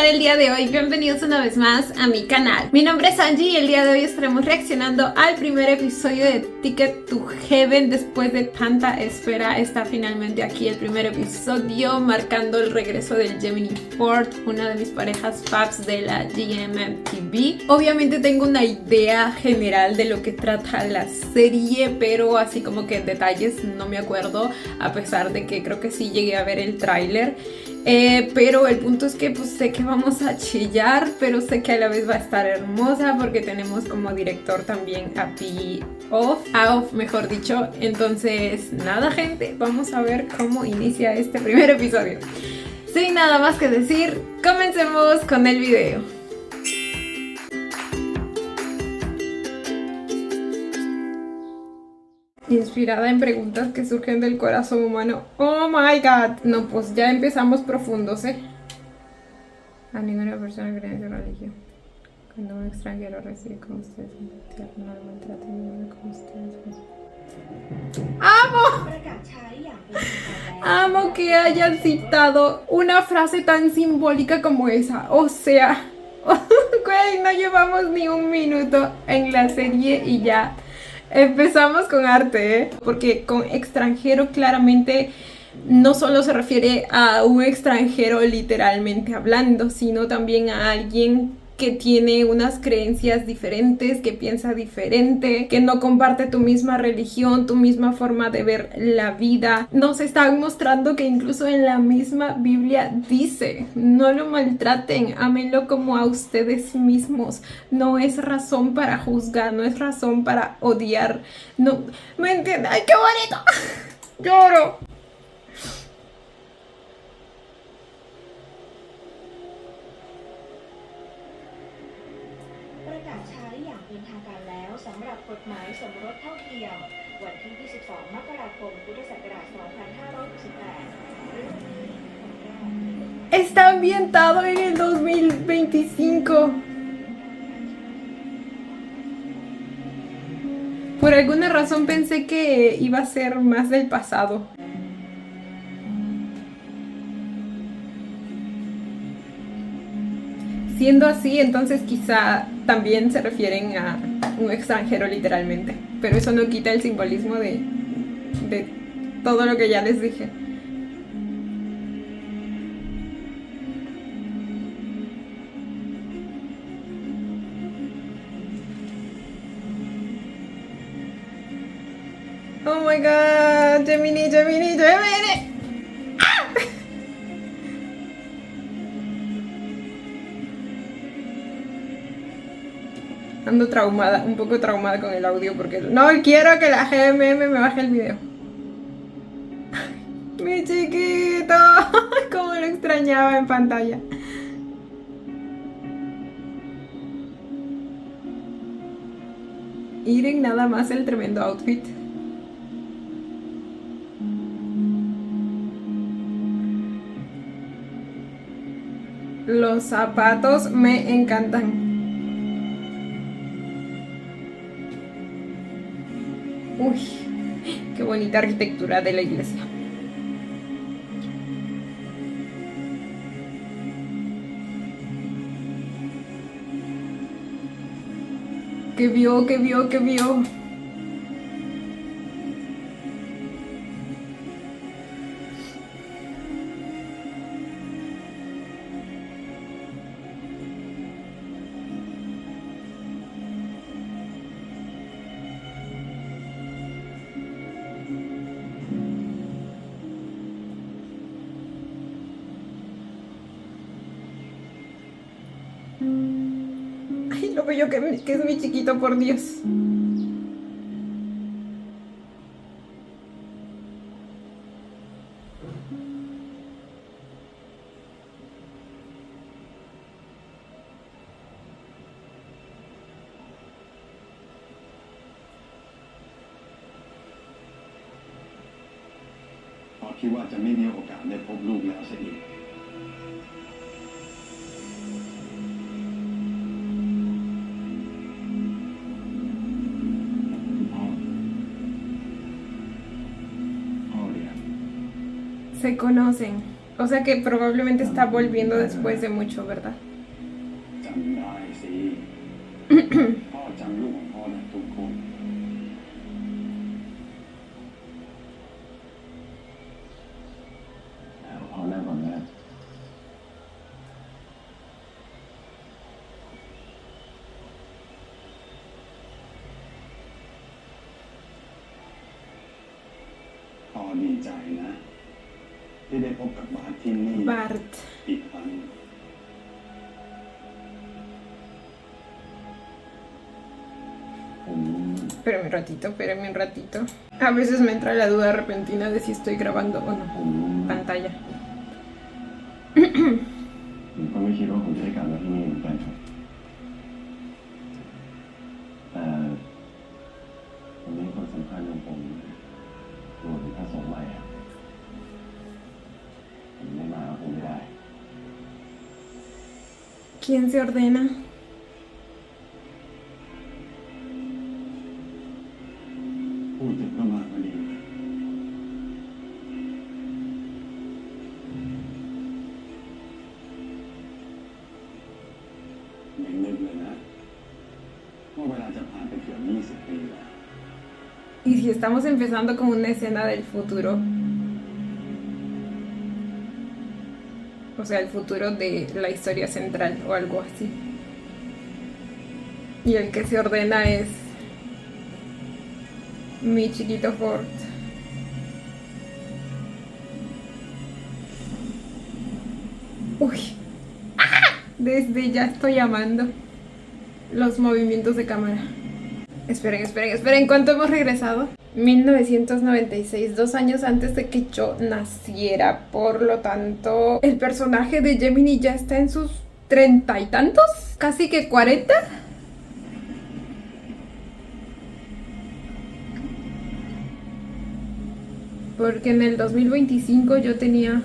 estar el día de hoy? Bienvenidos una vez más a mi canal. Mi nombre es Angie y el día de hoy estaremos reaccionando al primer episodio de Ticket to Heaven. Después de tanta espera, está finalmente aquí el primer episodio, marcando el regreso del Gemini Ford, una de mis parejas faves de la GMMTV. Obviamente tengo una idea general de lo que trata la serie, pero así como que en detalles no me acuerdo, a pesar de que creo que sí llegué a ver el tráiler. Pero el punto es que pues sé que vamos a chillar, pero sé que a la vez va a estar hermosa porque tenemos como director también a Aof, mejor dicho. Entonces nada, gente, vamos a ver cómo inicia este primer episodio. Sin nada más que decir, comencemos con el video. Inspirada en preguntas que surgen del corazón humano. Oh my god. No, pues ya empezamos profundos, A ninguna persona cree en su religión. Cuando un extranjero recibe como ustedes en la tierra, no lo maltraten como ustedes. ¡Amo que hayan citado una frase tan simbólica como esa! O sea, güey, no llevamos ni un minuto en la serie y ya empezamos con arte, porque con extranjero claramente no solo se refiere a un extranjero literalmente hablando, sino también a alguien que tiene unas creencias diferentes, que piensa diferente, que no comparte tu misma religión, tu misma forma de ver la vida. Nos están mostrando que incluso en la misma Biblia dice: no lo maltraten, ámenlo como a ustedes mismos. No es razón para juzgar, no es razón para odiar. No, ¿me entiendes? ¡Ay, qué bonito! ¡Lloro! Está ambientado en el 2025. Por alguna razón pensé que iba a ser más del pasado. Siendo así, entonces quizá también se refieren a un extranjero literalmente. Pero eso no quita el simbolismo de todo lo que ya les dije. Oh my god, Gemini. ¡Ah! Ando traumada, un poco traumada con el audio porque no quiero que la GMM me baje el video. Mi chiquito, cómo lo extrañaba en pantalla. Miren nada más el tremendo outfit. Los zapatos me encantan. Uy, qué bonita arquitectura de la iglesia. ¿Qué vio? Ay, lo bello que es mi chiquito, por Dios.คิดว่าจะไม่มีโอกาสได้พบลูกแล้วซะอีก Se conocen. O sea que probablemente está volviendo después de mucho, ¿verdad? จำได้สิ พ่อจำลูกของพ่อได้ทุกคน พ่อนั่งก่อนนะพ่อดีใจนะ ที่ได้พบกับบาสที่นี่ Bart. อีกครั้ง ผม Espérame un ratito. A veces me entra la duda repentina de si estoy grabando o no. ผม Pantalla. ผมก็ไม่คิดว่าผมจะได้กลับมาที่นี่เหมือนกันครับแต่ผมมีคนสำคัญของผมรวมถึงพระสงฆ์ใหม่อะผมไม่มาก็คงไม่ได้ ¿Quién se ordena? พูดถึงก็มาพอดียังนึกเลยนะว่าเวลาจะผ่านไปเกือบ20 ปีแล้ว ¿Y si estamos empezando como una escena del futuro? O sea, el futuro de la historia central o algo así. Y el que se ordena es mi chiquito Ford. Uy. ¡Ah! Desde ya estoy amando los movimientos de cámara. Esperen, ¿cuánto hemos regresado? 1996, 2 años antes de que yo naciera. Por lo tanto, el personaje de Gemini ya está en sus 30 y tantos, casi que 40. Porque en el 2025 yo tenía...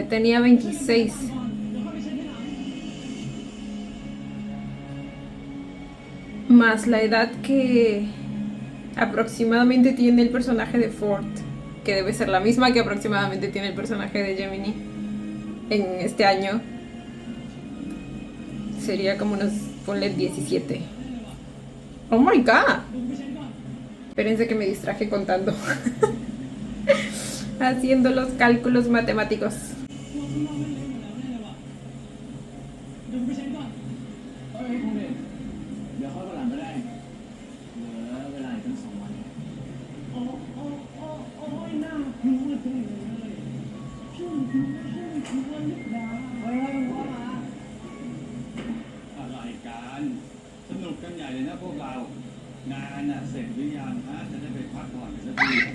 tenía 26. Más la edad que aproximadamente tiene el personaje de Ford, que debe ser la misma que aproximadamente tiene el personaje de Gemini en este año. Sería como unos, ponle 17. Oh my god. Espérense que me distraje contando. Haciendo los cálculos matemáticos.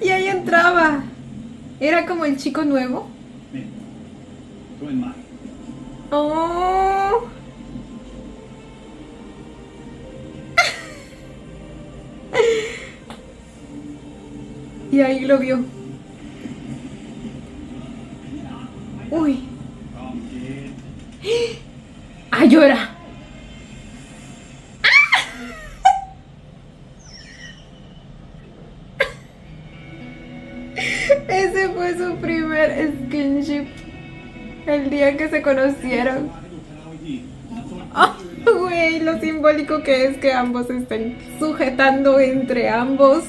Y ahí entraba. Era como el chico nuevo. Oh. Y ahí lo vio. Uy. ¡Ah, llora! Ese fue su primer skinship. El día que se conocieron. Oh, güey, lo simbólico que es que ambos estén sujetando entre ambos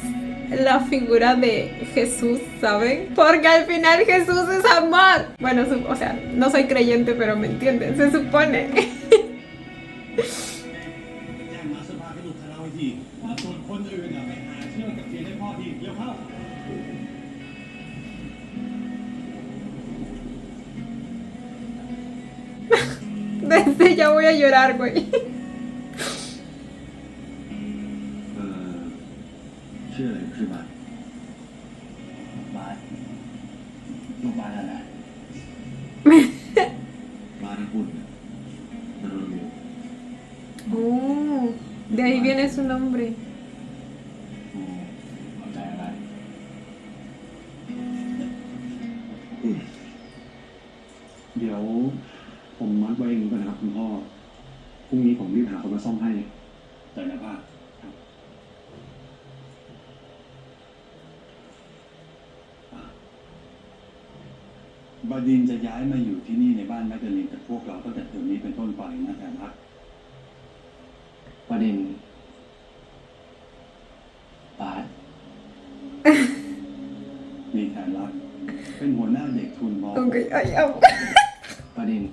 la figura de Jesús, ¿saben? Porque al final Jesús es amor. Bueno, o sea, no soy creyente, pero me entienden, se supone. Desde ya voy a llorar, güey. ชื่ออะไรคือบาสลูกบาสอะไรบาสนะคุณมันรู้อยู่ Oh, de ahí viene su nombre. เข้าใจอะไรเดี๋ยวผมมัดไว้อย่างนี้ก่อนนะครับคุณพ่อพรุ่งนี้ผมรีบหาคนมาซ่อมให้ใจนะป้า บดินทร์จะย้ายมาอยู่ที่นี่ในบ้านแมกดาลินกับพวกเราตั้งแต่เทอมนี้เป็นต้นไปนะแทนรักบดินทร์บาส นี่แทนรักเป็นหัวหน้าเด็กทุนม Ok, ay, amo. บดินทร์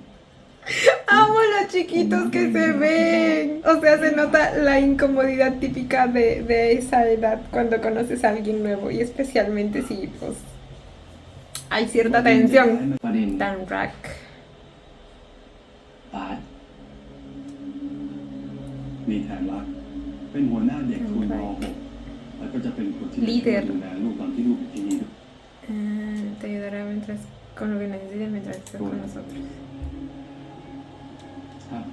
Amo los chiquitos que se ven. O sea, se nota la incomodidad típica de esa edad cuando conoces a alguien nuevo. Y especialmente si, pues, hay cierta tensión. บดินทร์ Tan rack. บาสนี่แทนรักเป็นหัวหน้าเด็กทุนม .6 แล้วก็จะเป็นคนที่จะช่วยดูแลลูกตอนที่ลูกอยู่ที่นี่ด้วย Te ayudará mientras con lo que necesites mientras estés con nosotros. ครับ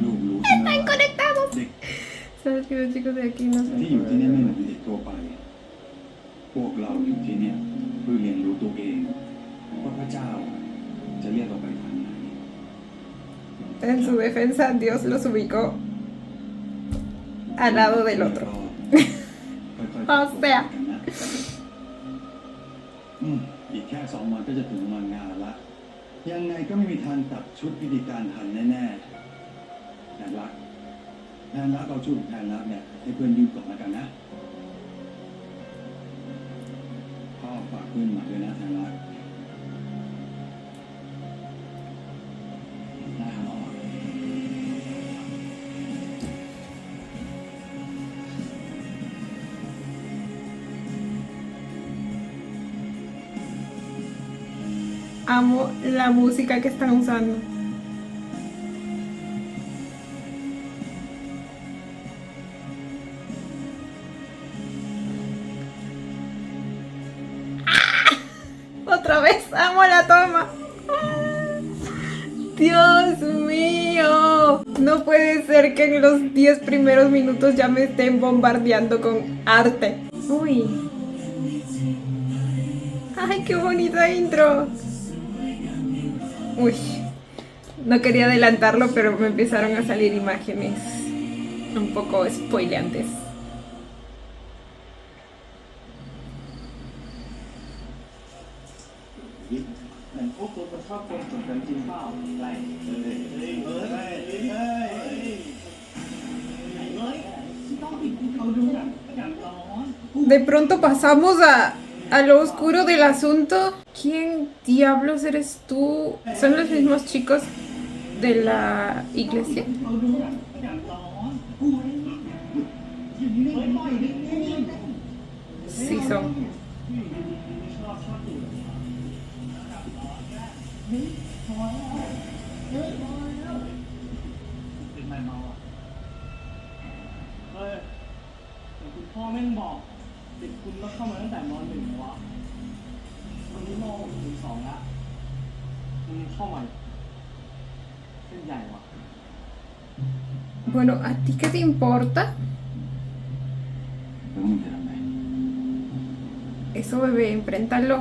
ลูกรู้ใช่ไหมว่า Conectados. เด็ก Sabes que los chicos de aquí no ที่อยู่ที่ son. นี่ไม่เหมือนเด็กทั่วไป พวกเราอยู่ที่เนี่ยเพื่อเรียนรู้ตัวเองว่าพระเจ้าจะเรียกเราไปทางไหน En su defensa, Dios los ubicó al lado del otro. ค่อยๆ O sea. กันนะอีกแค่2 วันก็จะถึงวันงานละ ยังไงก็ไม่มีทางตัดชุดพิธีการทันแน่ๆแทนรักเอาชุดแทนรักเนี่ยให้เพื่อนยืมก่อนแล้วกันนะพ่อฝากเพื่อนมาด้วยนะแทนรักได้ครับพ่อ Amo la música que están usando. Otra vez, amo la toma. Dios mío. No puede ser que en los 10 primeros minutos ya me estén bombardeando con arte. Uy. Ay, qué bonita intro. Uy, no quería adelantarlo, pero me empezaron a salir imágenes un poco spoileantes. De pronto pasamos a lo oscuro del asunto. ¿Quién diablos eres tú? ¿Son los mismos chicos de la iglesia? Sí son. เป็นไมเมาอ่ะเฮ้ยแต่คุณพ่อแม่งบอกเด็กคุณก็เข้ามาตั้งแต่ม .1 วะวันนี้ม .6 ถึง 2 ละมึงเข้าใหม่เส้นใหญ่วะ Bueno, ¿a ti qué te importa? แล้วมึงจะทำไง Eso, bebé, enfréntalo.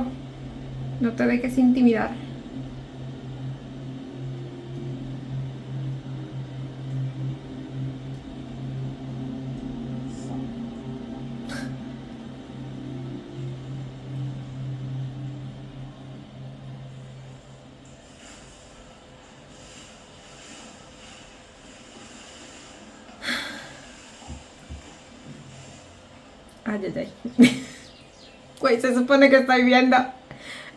No te dejes intimidar. Ay, ay, ay. Güey, se supone que estoy viendo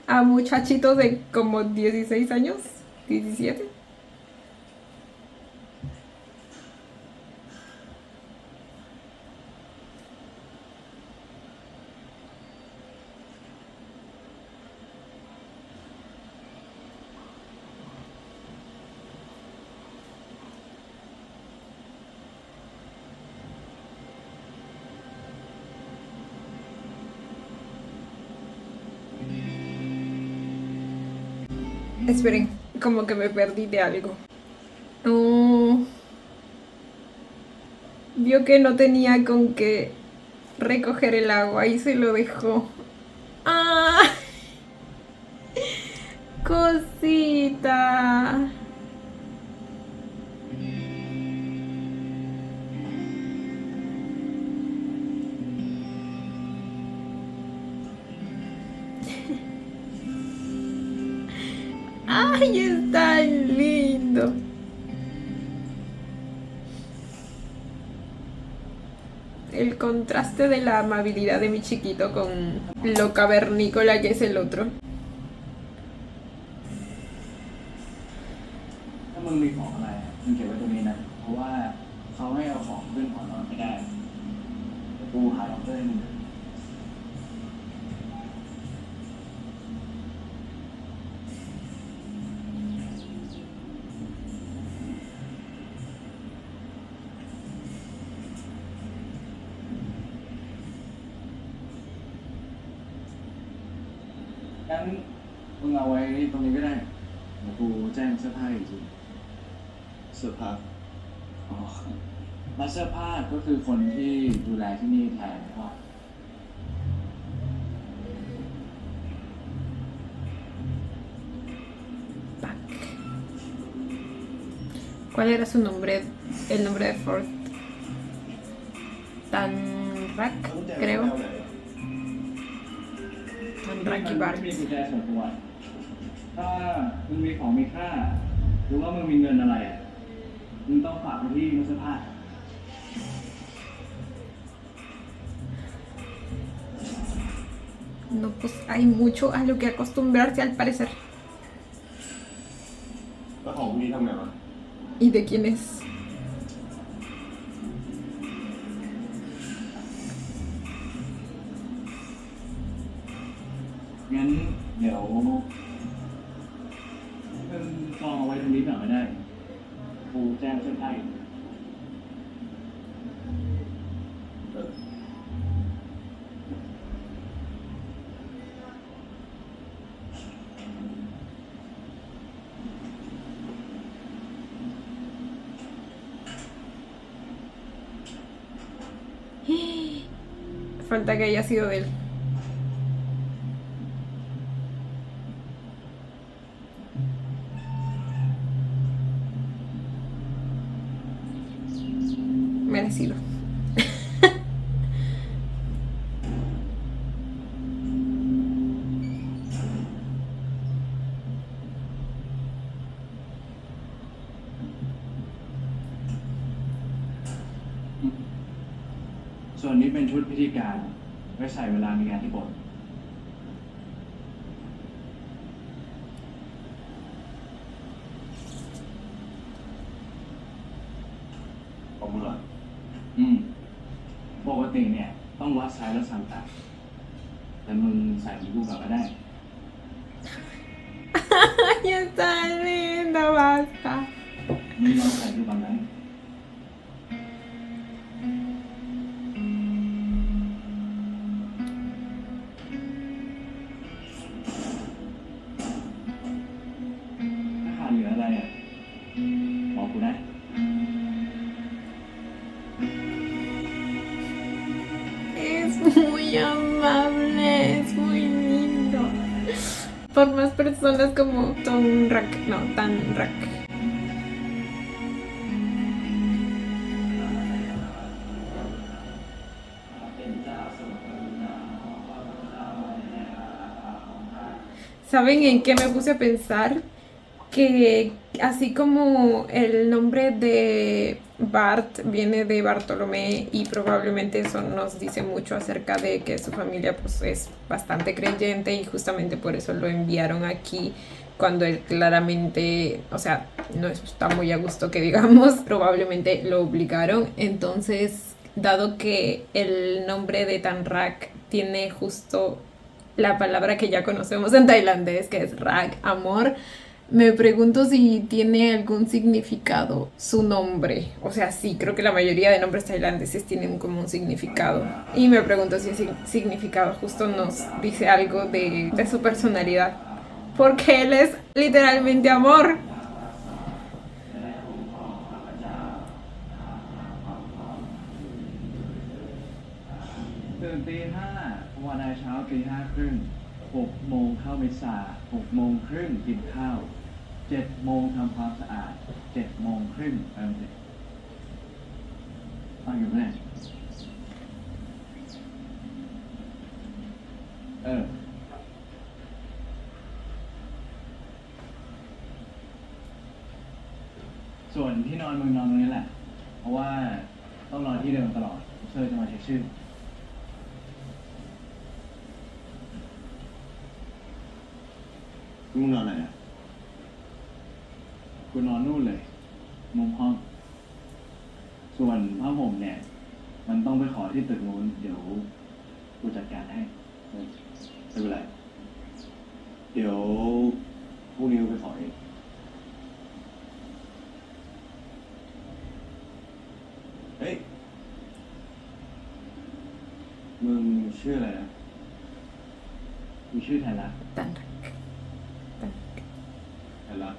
a muchachitos de como 16 años, 17. Esperen, como que me perdí de algo. Oh, vio que no tenía con qué recoger el agua y se lo dejó. ¡Ah! Cosita. Ay, es tan lindo. El contraste de la amabilidad de mi chiquito con lo cavernícola que es el otro. ถ้ามึงมีของอะไรมึงเก็บไว้ตรงนี้นะ เพราะว่าเขาให้เอาของขึ้นหอนอนไม่ได้เดี๋ยวกูหาด็อกเตอร์ให้มึง งั้นมึงเอาไว้ตรงนี้ก็ได้เดี๋ยวกูแจ้งเสื้อผ้าอีกที เสื้อผ้า อ๋อมาเสื้อผ้าก็คือคนที่ดูแลที่นี่แทนพ่อ Pac. ¿Cuál era su nombre? El nombre de Ford. Tanrak, creo. ที่ Tanrak มั y น Bart. ไม่มีกุญแจส่วนตัว ถ้ามึงมีของมีค่า หรือว่ามึงมีเงินอะไรอ่ะ มึงต้องฝากไปที่มาเสื้อผ้า No, pues hay mucho a lo que acostumbrarse al parecer. แล้วของพวกนี้ทำไงวะ ¿Y de quién es? งั้นเดี๋ยวมึงกองเอาไว้ตรงนี้หน่อยไม่ได้ กูแจ้งเสื้อผ้าอีก เออ Falta que haya sido de él. Merecido. Ừ. ส่วนนี้เป็นชุดพิธีการไว้ใส่เวลามีงานที่โบสถ์ ของมึงเหรอ ปกติเนี่ย ต้องวัดไซส์และสั่งตัดแต่มึงใส่ของกูก่อนก็ได้ Ay, está lindo, basta. มึงลองใส่ดูก่อนไหมถ้าขาดเหลืออะไรอ่ะ บอกกูได้ Es muy amable, es muy lindo. Por más personas como Tonrak, no, Tanrak. ¿Saben en qué me puse a pensar? Que así como el nombre de Bart viene de Bartolomé y probablemente eso nos dice mucho acerca de que su familia pues es bastante creyente y justamente por eso lo enviaron aquí cuando él claramente, o sea, no está muy a gusto que digamos, probablemente lo obligaron. Entonces, dado que el nombre de Tanrak tiene justo la palabra que ya conocemos en tailandés, que es Rak, amor, me pregunto si tiene algún significado su nombre. O sea, sí, creo que la mayoría de nombres tailandeses tienen como un significado. Y me pregunto si ese significado justo nos dice algo de su personalidad. Porque él es literalmente amor. ตื่นตีห้าภาวนาเช้าตีห้าครึ่ง6 โมงเข้ามิสซา6 โมงครึ่งกินข้าว7 โมงทำความสะอาด7 โมงครึ่งเอาอยู่ไหน ส่วนที่นอนมึงนอนตรงนี้แหละ เพราะว่าต้องนอนที่เดิมตลอดเชอร์จะมาเช็คชื่อ มึงนอนไหนอ่ะ กูนอนนู่นเลย มุมห้อง ส่วนผ้าห่มเนี่ย มันต้องไปขอที่ตึกนู้น เดี๋ยวกูจัดการให้ ไม่เป็นไร เดี๋ยวพรุ่งนี้กูไปขอเองเฮ้ย มึงชื่ออะไรนะ กูชื่อไทยละ Tan. ไทยรัฐ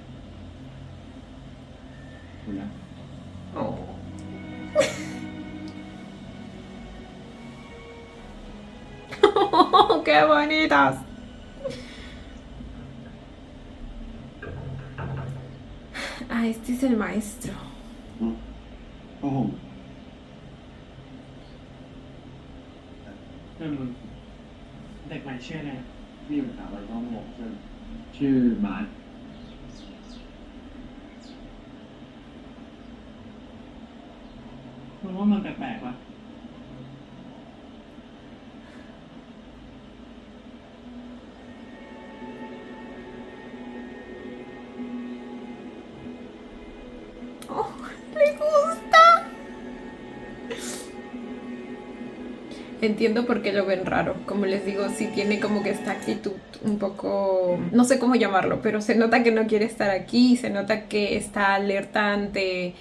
คุณนะ Oh. ¡Qué bonitas! Ah, este es el maestro. ผ้าห่ม มึงเด็กใหม่ชื่ออะไรพี่อยู่ถามอะไรต้องบอกชื่อบาสมึงว่ามันแปลกๆปะ Oh, le gusta. Entiendo por qué lo ven raro. Como les digo, sí tiene como que esta actitud un poco, no sé cómo llamarlo, pero se nota que no quiere estar aquí, se nota que está alerta ante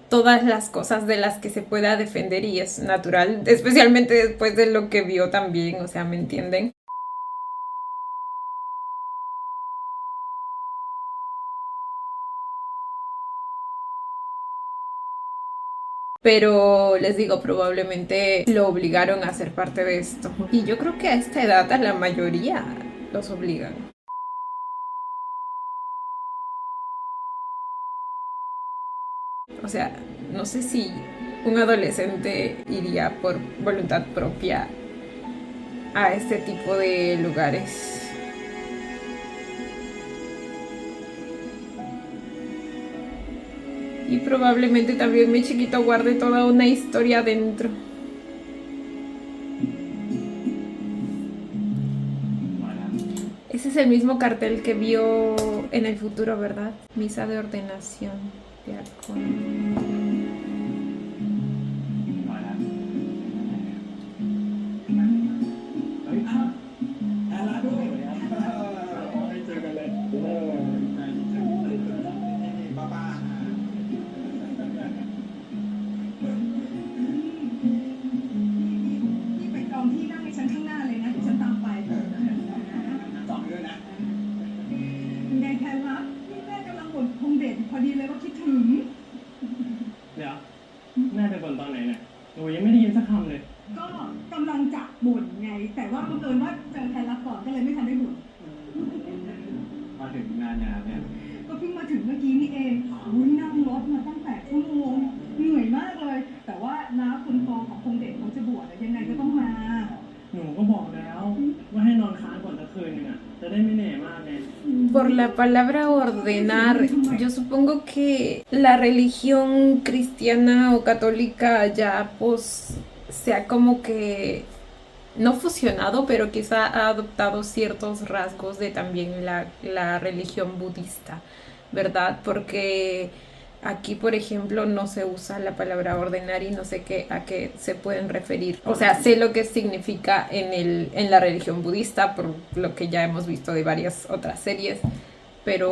todas las cosas de las que se pueda defender y es natural, especialmente después de lo que vio también, o sea, ¿me entienden? Pero les digo, probablemente lo obligaron a ser parte de esto. Y yo creo que a esta edad a la mayoría los obligan. O sea, no sé si un adolescente iría por voluntad propia a este tipo de lugares. Y probablemente también mi chiquito guarde toda una historia adentro. Ese es el mismo cartel que vio en el futuro, ¿verdad? Misa de ordenación de Arcón. เดี๋ยวแม่ไปบ่นตอนไหนเนี่ยหนูยังไม่ได้ยินสักคำเลย ก็กำลังจะบ่นไง แต่ว่าบังเอิญว่าเจอไทยรัฐก่อนก็เลยไม่ทันได้บ่น มาถึงงานเนี่ย ก็เพิ่งมาถึงเมื่อกี้นี่เองอุ้ยนั่งรถมาตั้งแต่ชั่วโมงเหนื่อยมากเลย แต่ว่าน้าคนโตของคงเด็กเขาจะบวชยังไงก็ต้องมา หนูก็บอกแล้วว่าให้นอนค้างก่อนสักคืนนึงอ่ะจะได้ไม่เหนื่อยมากไง Por la palabra ordenar, yo supongo que la religión cristiana o católica ya pues se ha como que no fusionado, pero quizá ha adoptado ciertos rasgos de también la religión budista, ¿verdad? Porque aquí, por ejemplo, no se usa la palabra ordenar y no sé a qué se pueden referir. O sea, sé lo que significa en la religión budista, por lo que ya hemos visto de varias otras series, pero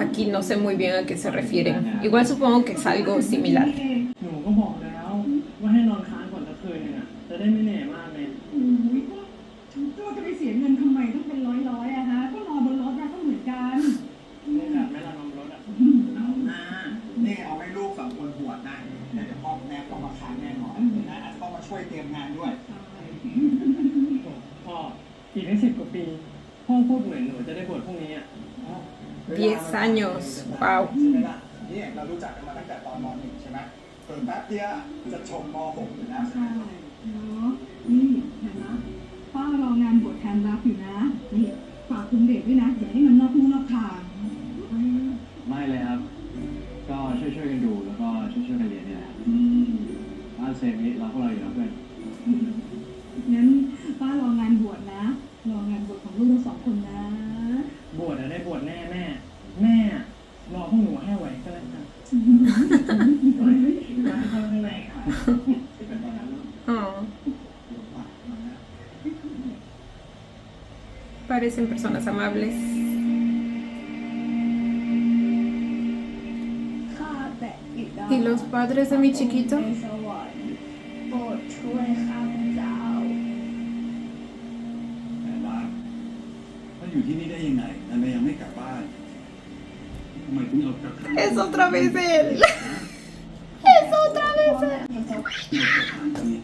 aquí no sé muy bien a qué se refieren. Igual supongo que es algo similar. หนูก็บอกแล้วว่าให้นอนค้างก่อนสักคืนนึงอ่ะจะได้ไม่เหนื่อยมากไง อุ้ยก็จะไปเสียเงินทำไมต้องเป็นร้อยอะฮะก็นอนบนรถนะก็เหมือนกัน นี่แบบไม่ละนมรถอ่ะ เอาหน้านี่เอาให้ลูกสองคนบวชนะเดี๋ยวพ่อแม่ต้องมาค้างแน่นอนนะอาจจะต้องมาช่วยเตรียมงานด้วย พ่ออีก10 กว่าปีพ่อพูดเหมือนหนูจะได้บวชพรุ่งนี้อ่ะ 10 años, wow. ใช่ไหมล่ะนี่เรารู้จักกันมาตั้งแต่ตอนม .1 ใช่ไหมเพิ่มแป๊บเดียวจะชมม .6 อยู่นะ ใช่เนาะนี่เห็นไหมป้ารองานบวชแทนรับอยู่นะนี่ฝากคุณเด็กด้วยนะอย่าให้มันนอกลู่นอกทาง ไม่เลยครับ ก็ช่วยกันดู Parecen personas amables. ข้าแต่บิดา ¿Y los padres de mi chiquito? ในสวรรค์โปรดช่วยข้าพเจ้า แผนรักถ้าอยู่ที่นี่ได้ยังไงทำไมยังไม่กลับบ้านทำไมถึงเอากระถาง Es otra vez él. Es otra vez él. เอากระถางตรงนี้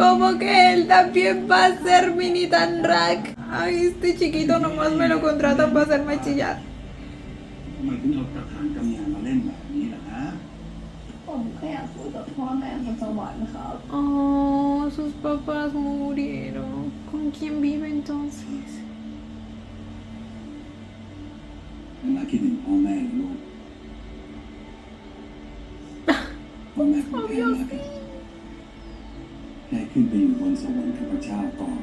Como que él también va a ser mini tan rack. Ay, este chiquito nomás me lo contratan para hacerme chillar. ทำไมถึงเอากระถางกำยานมาเล่นแบบนี้ล่ะฮะ ผมแค่อยากคุยกับพ่อแม่บนสวรรค์ครับ Oh, sus papás murieron. ¿Con quién vive entonces? แผนรักคิดถึงพ่อแม่หรือลูกพ่อแม่ของแผนรักแค่ขึ้นไปอยู่บนสวรรค์กับพระเจ้าก่อน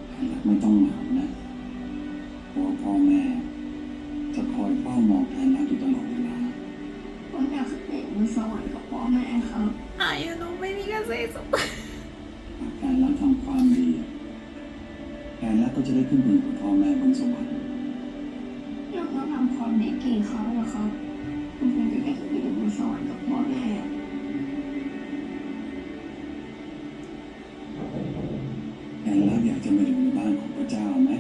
แผนรักไม่ต้องเหงานะเพราะว่าพ่อแม่จะคอยเฝ้ามองแผนรักอยู่ตลอดเวลา ผมอยากขึ้นไปอยู่บนสวรรค์กับพ่อแม่ครับ Ay, no me digas eso. หากแผนรักทำความดีแผนรักก็จะได้ขึ้นไปอยู่กับพ่อแม่บนสวรรค์ เราต้องทำความดีกี่ครั้งนะครับผมถึงจะได้ขึ้นไปอยู่บนสวรรค์กับพ่อแม่ แผนรักอยากจะมาอยู่ในบ้านของพระเจ้าไหม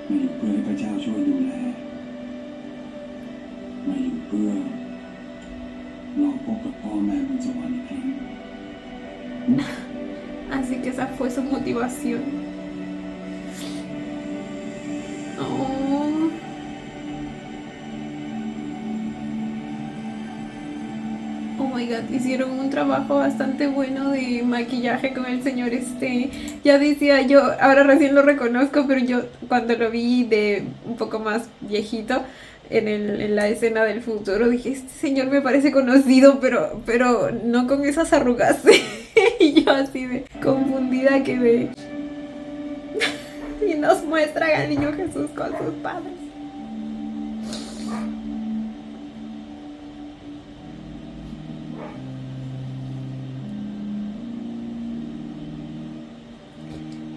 มาอยู่เพื่อให้พระเจ้าช่วยดูแลมาอยู่เพื่อรอพบกับพ่อแม่บนสวรรค์อีกครั้ง Así que esa fue su motivación. Oh. Oh my god, hicieron un trabajo bastante bueno de maquillaje con el señor este. Ya decía yo, ahora recién lo reconozco, pero yo cuando lo vi de un poco más viejito en la escena del futuro dije, este señor me parece conocido, pero no con esas arrugas. Y yo así de confundida quedé. Y nos muestra al niño Jesús con sus padres.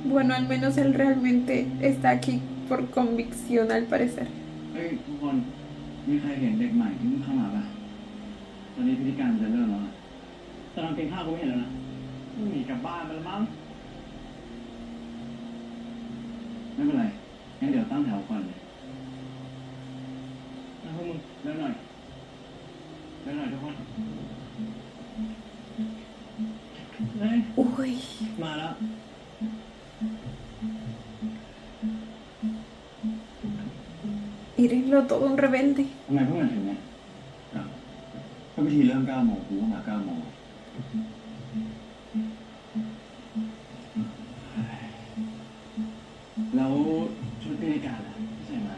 Bueno, al menos él realmente está aquí por convicción al parecer. เฮ้ยทุกคนมีใครเห็นเด็กใหม่ที่เพิ่งเข้ามาป่ะตอนนี้พิธีการจะเริ่มแล้วอะแต่ตอนกินข้าวกูไม่เห็นแล้วนะหนีกลับบ้านไปแล้วมั้งไม่เป็นไรงั้นเดี๋ยวตั้งแถวก่อนเลยนะพวกมึงเร็วหน่อยทุกคนเฮ้ย Uy, มาแล้ว mírenlo, todo un rebelde. ทำไมเพิ่งมาถึงเนี่ยก็พิธีเริ่ม9 โมงกูก็มา9 โมงแล้วชุดพิธีการล่ะใส่มา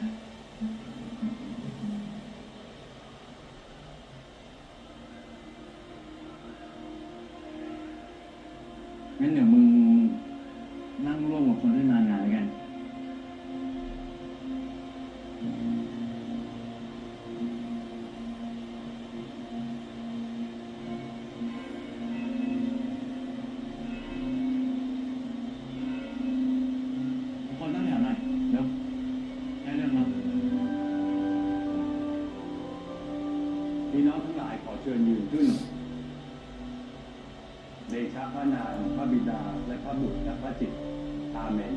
งั้นเดี๋ยวมึงนั่งร่วมกับคนที่มางานแล้วกัน คนตั้งแถวหน่อยเร็วได้เรื่องแล้ว พี่น้องทั้งหลายขอเชิญยืนขึ้นเดชะพระนามพระบิดาและพระบุตรและพระจิตอาเมน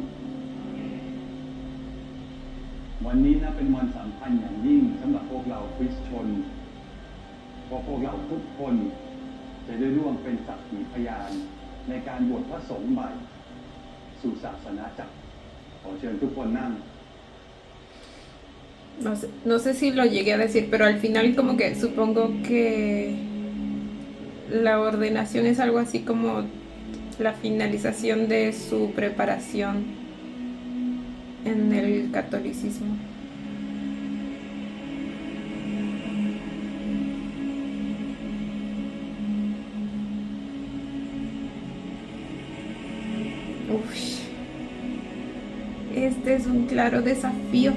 วันนี้นะเป็นวันสำคัญอย่างยิ่งสำหรับพวกเราคริสเตียนเพราะพวกเราทุกคนจะได้ร่วมเป็นสักขีพยานในการบวชพระสงฆ์ใหม่สู่ศาสนาจักรขอเชิญทุกคนนั่ง No sé si lo llegué a decir, pero al final como que supongo que la ordenación es algo así como la finalización de su preparación en el catolicismo. Uf. Este es un claro desafío.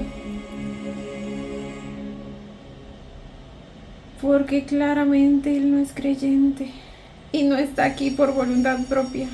Porque claramente él no es creyente y no está aquí por voluntad propia.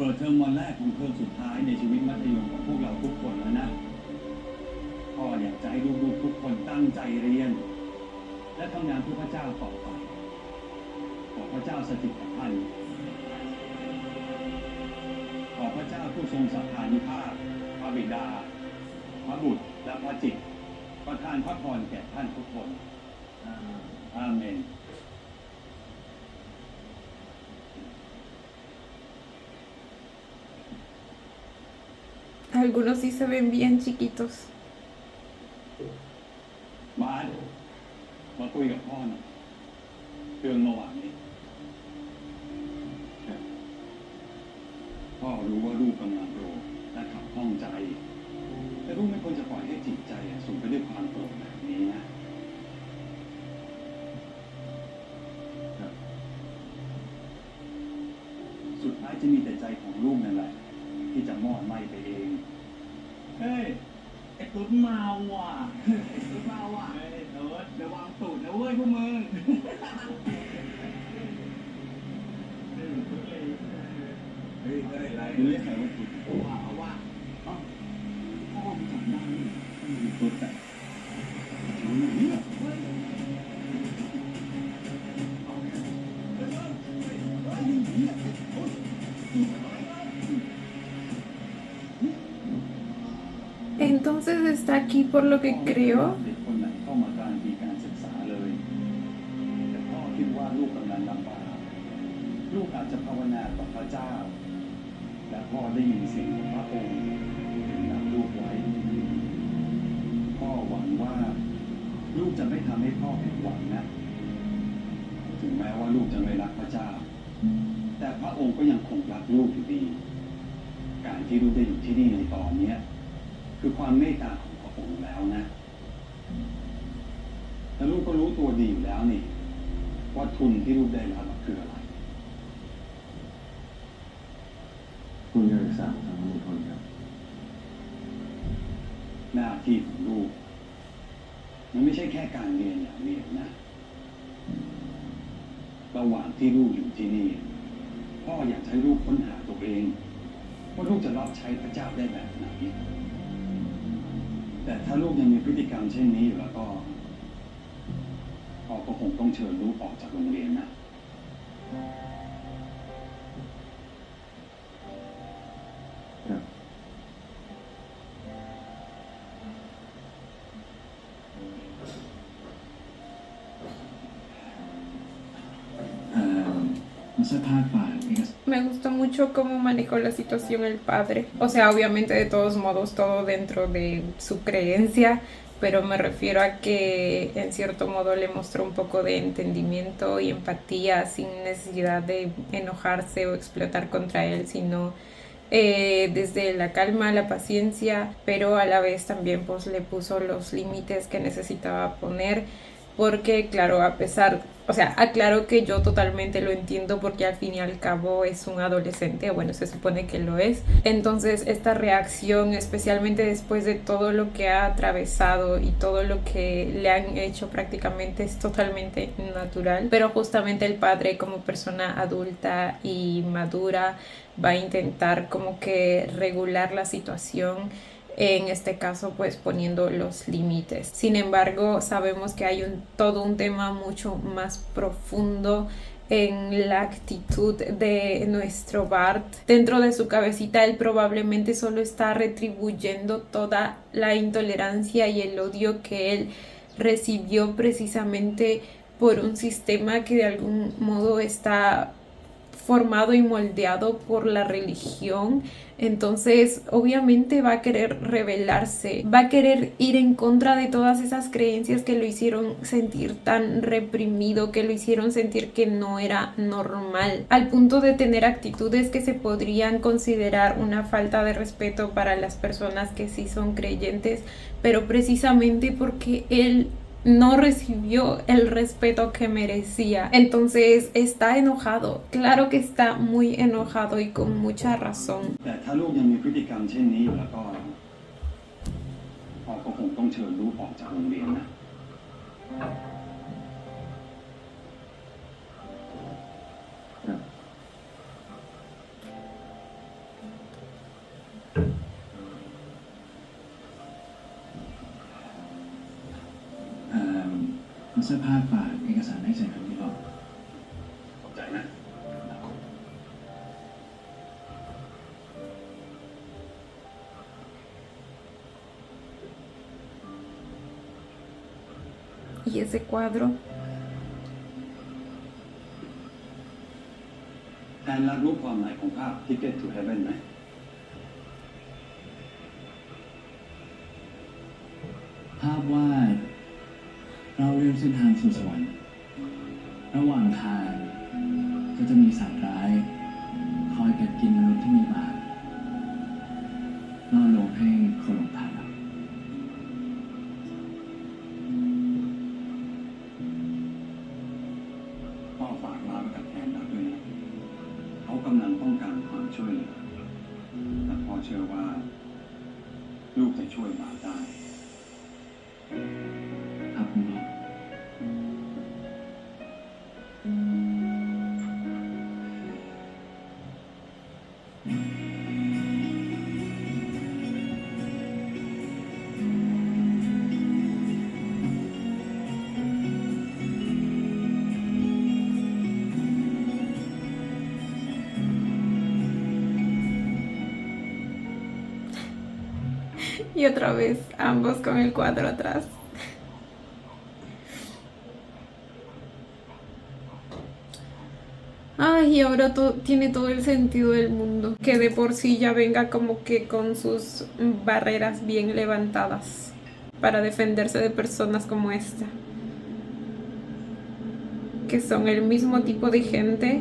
ปิดเทอมวันแรกของเทอมสุดท้ายในชีวิตมัธยมของพวกเราทุกคนแล้วนะพ่ออยากจะให้ลูกๆทุกคนตั้งใจเรียน และทำงานเพื่อพระเจ้าต่อไปขอพระเจ้าสถิตกับท่านขอพระเจ้าผู้ทรงสัพพานุภาพพระบิดาพระบุตรและพระจิตประทานพระพรแก่ท่านทุกคนอาเมน Algunos sí se ven bien chiquitos. บ้านมาคุยกับพ่อหน่อยเรื่องเมื่อวานนี้พ่อรู้ว่าลูกกำลังโกรธและขับข้องใจแต่ลูกไม่ควรจะปล่อยให้จิตใจสูงไปด้วยความโกรธแบบนี้นะสุดท้ายจะมีแต่ใจของลูกนั่นแหละที่จะมอดไหม้ไปเอง เฮ้ย ไอ้ตุ๊ดเมาว่ะ ไอ้ตุ๊ดเมาว่ะเฮ้ยเอิร์ธระวังตูดนะเว้ยพวกมึงเฮ้ยอะไร คุณเรียกใครว่าคุณ เอาว่าพ่อมึงจำได้ไหม ตุ๊ดแต่ Entonces está aquí por lo que creo. เด็กคนไหนเข้ามากลางปีการศึกษาเลยแต่พ่อคิดว่าลูกกำลังลำบากลูกอาจจะภาวนาต่อพระเจ้าและพ่อได้ยินเสียงของพระองค์ถึงรับลูกไว้พ่อหวังว่าลูกจะไม่ทำให้พ่อผิดหวังนะถึงแม้ว่าลูกจะไม่รักพระเจ้าแต่พระองค์ก็ยังคงรักลูกอยู่ดีการที่ลูกได้อยู่ที่นี่ในตอนนี้คือความเมตตาของพระองค์แล้วนะแล้วลูกก็รู้ตัวดีอยู่แล้วนี่ว่าทุนที่ลูกได้รับคืออะไรคุณการศึกษาของทางมนุษย์คนครับหน้าที่ของลูกมันไม่ใช่แค่การเรียนอย่างเดียวนะระหว่างที่ลูกอยู่ที่นี่พ่ออยากให้ลูกค้นหาตัวเองว่าลูกจะรับใช้พระเจ้าได้แบบไหนแต่ถ้าลูกยังมีพฤติกรรมเช่นนี้อยู่แล้วก็พ่อก็คงต้องเชิญลูกออกจากโรงเรียนนะMe gustó mucho cómo manejó la situación el padre. O sea, obviamente de todos modos todo dentro de su creencia, pero me refiero a que en cierto modo le mostró un poco de entendimiento y empatía sin necesidad de enojarse o explotar contra él, sino desde la calma, la paciencia, pero a la vez también pues le puso los límites que necesitaba poner. Porque, claro, a pesar, o sea, aclaro que yo totalmente lo entiendo porque al fin y al cabo es un adolescente, bueno, se supone que lo es. Entonces, esta reacción, especialmente después de todo lo que ha atravesado y todo lo que le han hecho prácticamente, es totalmente natural. Pero justamente el padre, como persona adulta y madura, va a intentar como que regular la situación. En este caso, pues poniendo los límites. Sin embargo, sabemos que hay todo un tema mucho más profundo en la actitud de nuestro Bart. Dentro de su cabecita, él probablemente solo está retribuyendo toda la intolerancia y el odio que él recibió precisamente por un sistema que de algún modo está formado y moldeado por la religión. Entonces obviamente va a querer rebelarse, va a querer ir en contra de todas esas creencias que lo hicieron sentir tan reprimido, que lo hicieron sentir que no era normal, al punto de tener actitudes que se podrían considerar una falta de respeto para las personas que sí son creyentes, pero precisamente porque él no recibió el respeto que merecía. Entonces está enojado, claro que está muy enojado y con mucha razón. แต่ถ้าลูกยังมีพฤติกรรมเช่นนี้อยู่แล้วก็พ่อก็คงต้องเชิญลูกออกจากโรงเรียนนะ เอาเสื้อผ้าฝากเอกสารให้เสร็จครับพี่พ่อ ขอบใจนะ Y ese cuadro. แทนรักรู้ความหมายของภาพ Ticket to Heaven ไหม ภาพวาดเราเรียนเส้นทางสู่สวรรค์ระหว่างทางก็จะมีสัตว์ร้าย คอยกัดกินมนุษย์ที่มีบาปล่อลวงให้เขาหลงทาง พ่อฝากลาไปกับแทนรักด้วยนะเขากำลังต้องการความช่วยเหลือและพ่อเชื่อว่า ลูกจะช่วยบาปได้ ครับคุณพ่อ Y otra vez ambos con el cuadro atrás. Ay, y ahora tiene todo el sentido del mundo. Que de por sí ya venga como que con sus barreras bien levantadas para defenderse de personas como esta. Que son el mismo tipo de gente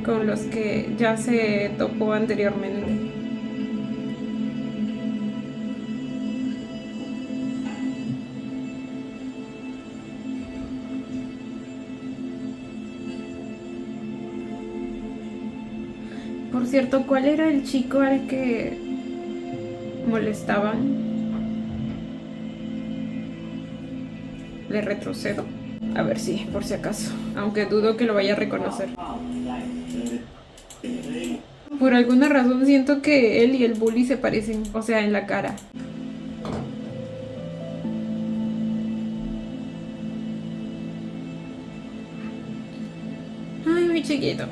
con los que ya se topó anteriormente. Por cierto, ¿cuál era el chico al que molestaban? Le retrocedo. A ver si, por si acaso. Aunque dudo que lo vaya a reconocer. Por alguna razón siento que él y el bully se parecen. O sea, en la cara. Ay, mi chiquito.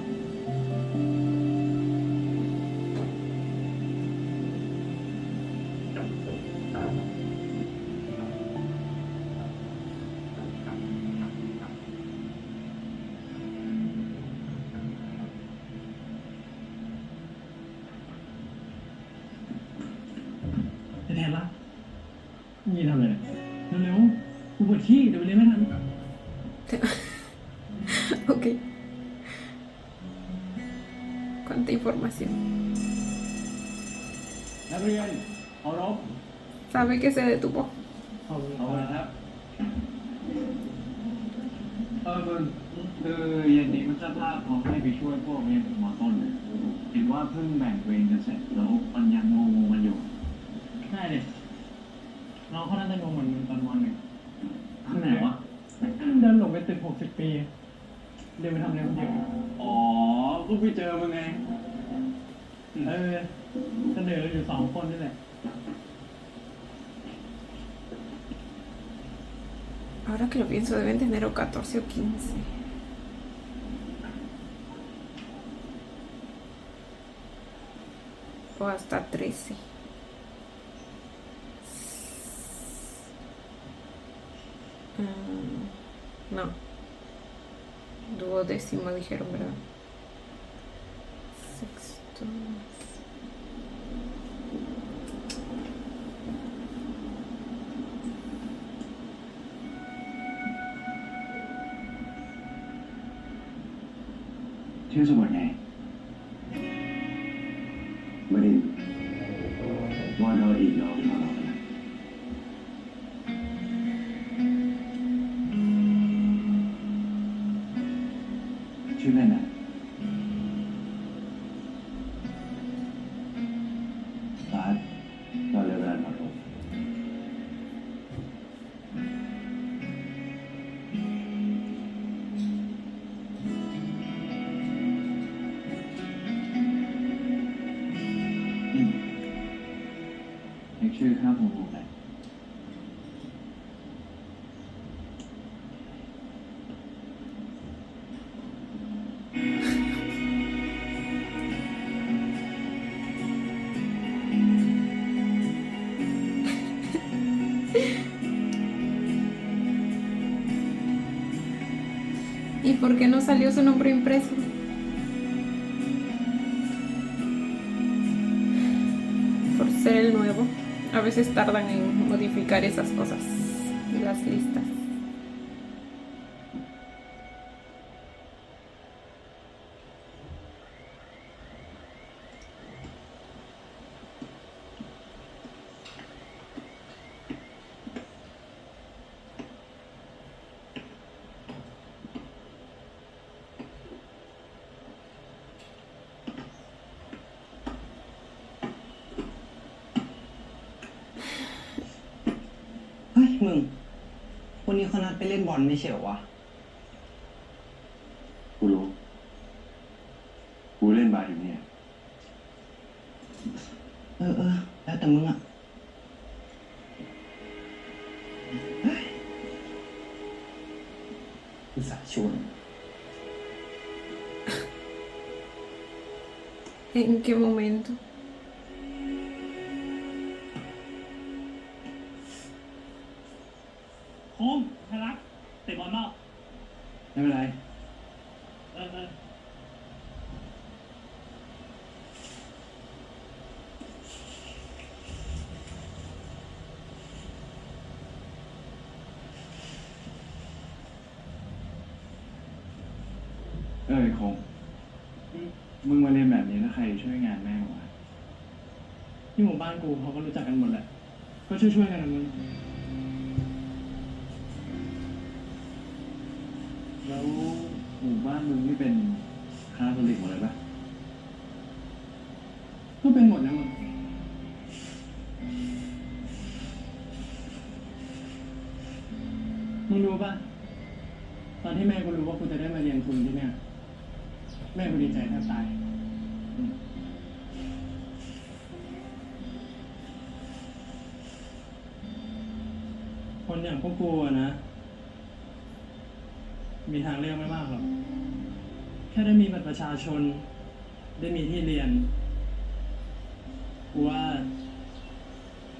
แทนละนี่ทำอะไรเร็วๆกูปวดขี้เดี๋ยวไปเรียนไม่ทัน Ok. Cuánta información. นักเรียนเคารพ Sabe que se detuvo. เอาละครับมึงคือเย็นนี้มันจะพาเขาให้ไปช่วยพวกเรียนมอต้นเลยเห็นว่าเพิ่งแบ่งเวรกันเสร็จแล้วมันยังงงกันอยู่ได้เลยน้องเขาน่าจะงงเหมือนตอนวันหนึ่งข้างไหนวะเดินหลงไปตึก60 ปีเดินไปทำอะไรคนเดียวอ๋อก็ไปเจอมึงไงเสนออยู่2 คนนี่แหละ Ahora que lo pienso, deben tener o 14 o 15. O hasta 13. No. Duodécimo dijeron, ¿verdad? Sexto.ชื่อสมุดไงไม่ได้ว่าเราอีกเราไม่มาหรอกนะชื่อแม่น่ะบาสเราเรียนเวลาหมดลงชื่อข้าวหมูหมูไหน ¿Por qué no salió su nombre impreso? Por ser el nuevo. A veces tardan en modificar esas cosas. Las listas.เฮ้ยมึงวันนี้เขานัดไปเล่นบอลไม่ใช่เหรอวะ กูรู้ กูเล่นบาสอยู่เนี่ย เออแล้วแต่มึงอ่ะอุตส่าห์ชวน ¿En qué momento? โคมไทยรัฐเตะบอลเปล่า ไม่เป็นไร เออ ไอ้คงมึงมาเรียนแบบนี้แล้วใครช่วยงานแม่งวะ ที่หมู่บ้านกูเขาก็รู้จักกันหมดแหละ ก็ช่วยๆกันนะมึง แล้วหมู่บ้านมึงนี่เป็นคาทอลิกหมดเลยปะ ก็เป็นหมดนะมึง มึงรู้ป่ะ ตอนที่แม่กูรู้ว่ากูจะได้มาเรียนทุนที่เนี่ย แม่กูดีใจแทบตาย คนอย่างพวกกูอะนะ มีทางเลือกไม่มากหรอก แค่ได้มีบัตรประชาชน ได้มีที่เรียน กูว่า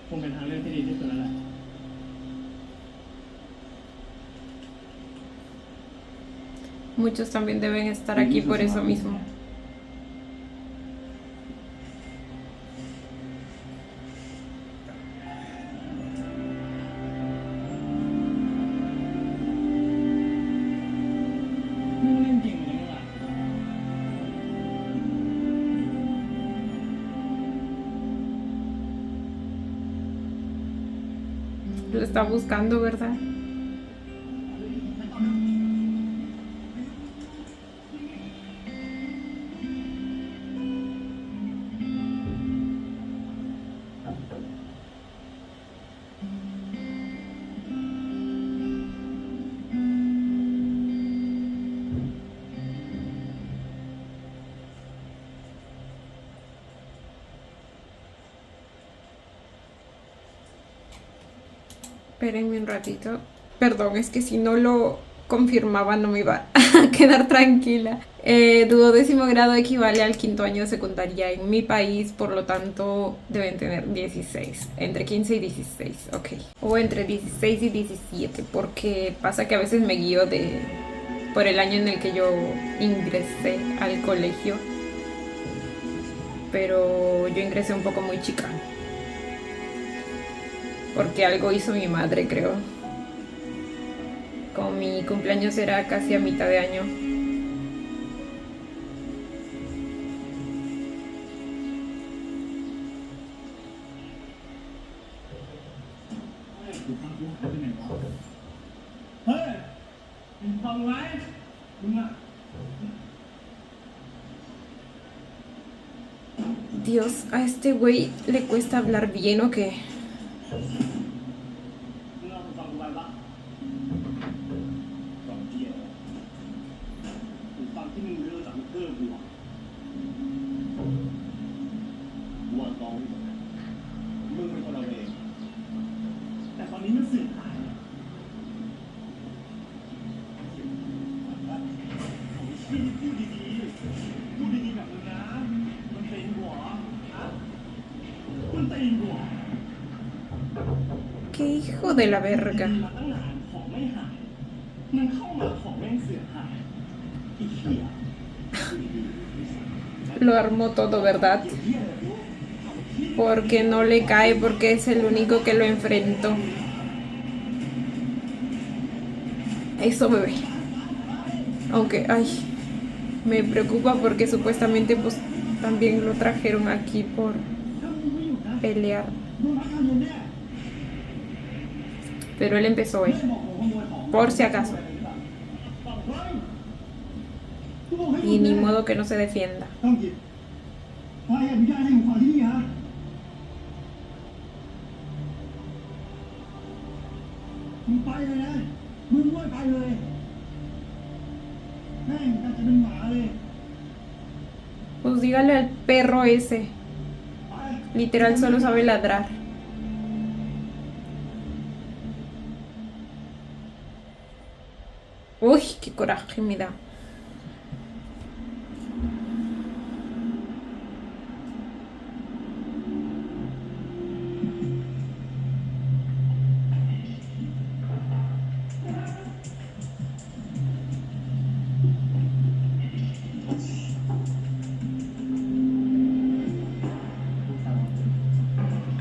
คงเป็นทางเลือกที่ดีที่สุดแล้วแหละ Muchos también deben estar aquí por eso mismo. ไม่เล่นเก่งเหมือนกันหรอ Lo está buscando, ¿verdad? Espérenme un ratito. Perdón, es que si no lo confirmaba no me iba a quedar tranquila. Duodécimo grado equivale al quinto año de secundaria en mi país, por lo tanto deben tener 16, entre 15 y 16, ok. O entre 16 y 17, porque pasa que a veces me guío por el año en el que yo ingresé al colegio, pero yo ingresé un poco muy chica. Porque algo hizo mi madre, creo. Como mi cumpleaños era casi a mitad de año. Dios, ¿a este güey le cuesta hablar bien o qué? มึงเอาฟังกูไปปะฟังเที่ยวกูฟังที่มึงเลือกจากเพื่อนกูอ่ะกูว่าต้องมึงเป็นคนเอาเอง แต่ตอนนี้มันเสื่อมหายพูดดีๆพูดดีๆแบบมึงนะมันตีนหัวฮะมันตีนหัว Qué hijo de la verga. มาตั้งนานของไม่หายมันเข้ามาของแม่งเสือหาย อีเหี้ย Lo armó todo, ¿verdad? Porque no le cae, porque es el único que lo enfrentó. Eso, bebé. Aunque, ay, me preocupa porque supuestamente pues también lo trajeron aquí por pelear. Pero él empezó hoy, por si acaso. Y ni modo que no se defienda. ต้องหยิบใครอนุญาตให้อยู่ฝั่งที่นี่ฮะมึงไปเลยนะมึงด้วยไปเลยแม่งจะเป็นหมาเลย Pues dígale al perro ese. ไป Literal solo sabe ladrar. Uy, qué coraje me da.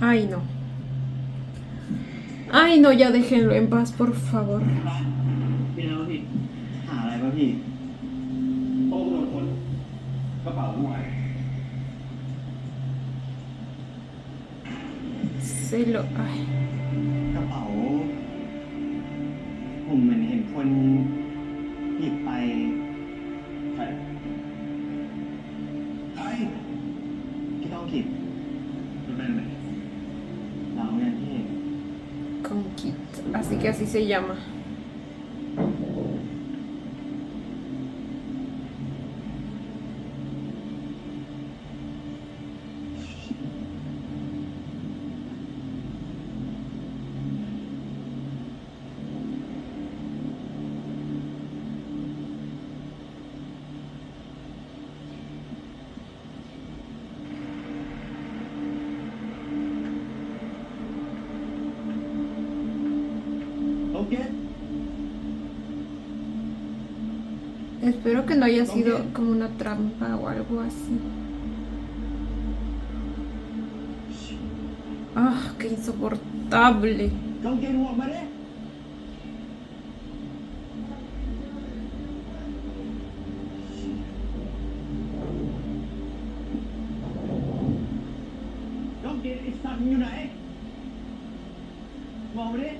Ay, no. Ay, no, ya déjenlo en paz, por favor. พี่แล้วพี่หาอะไรป่ะพี่ โต๊ะโดนคนกระเป๋าด้วย Se lo... Ay. กระเป๋า ผมเหมือนเห็นคนหยิบไป ใครใคร พี่ต้องกิบ มันเป็นไหน เราเนี่ยพี่ Conquista. Así que así se llama. Espero que no haya sido como una trampa o algo así. ¡Ah, qué insoportable! กางเกงหัวมาดิกางเกงไอ้สัตว์อยู่ไหนมองมาดิ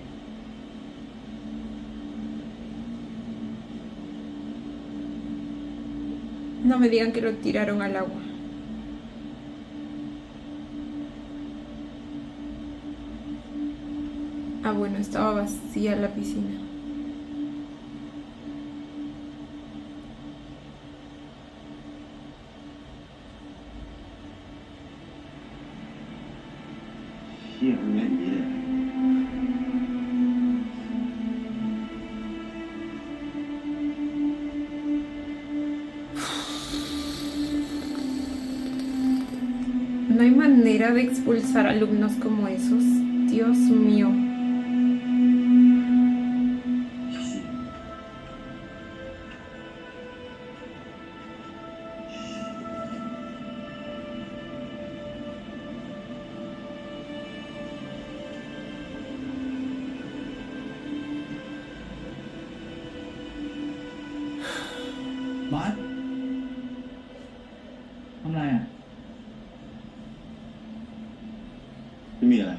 No me digan que lo tiraron al agua. Ah, bueno, estaba vacía la piscina. Sí, muy bien. No hay manera de expulsar alumnos como esos. Dios mío. Bát ทำไรอ่ะไม่มีอะไร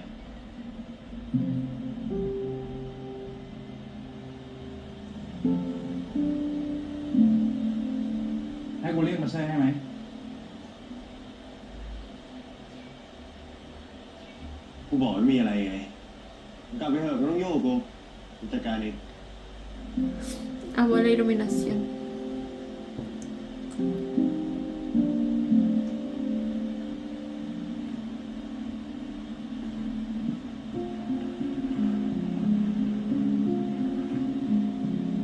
ให้กูเรียกมาแซ่ให้ไหม กูบอกไม่มีอะไรไง กลับไปเถอะไม่ต้องยุ่งกับกูกูจัดการเอง Amo la iluminación.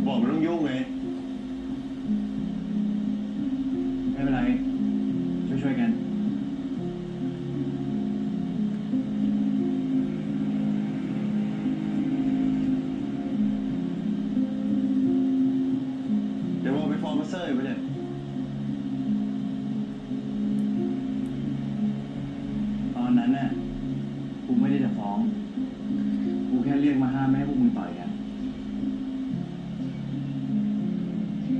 บอกไม่ต้องยุ่งไง ไม่เป็นไร ช่วยๆกัน เดี๋ยวบอกไปฟอร์มเซอร์ไปเลย อนนั้นน่ะกูไม่ได้จะฟ้องกูแค่เรียกมาห้ามไม่ให้พวกมึงต่อยกัน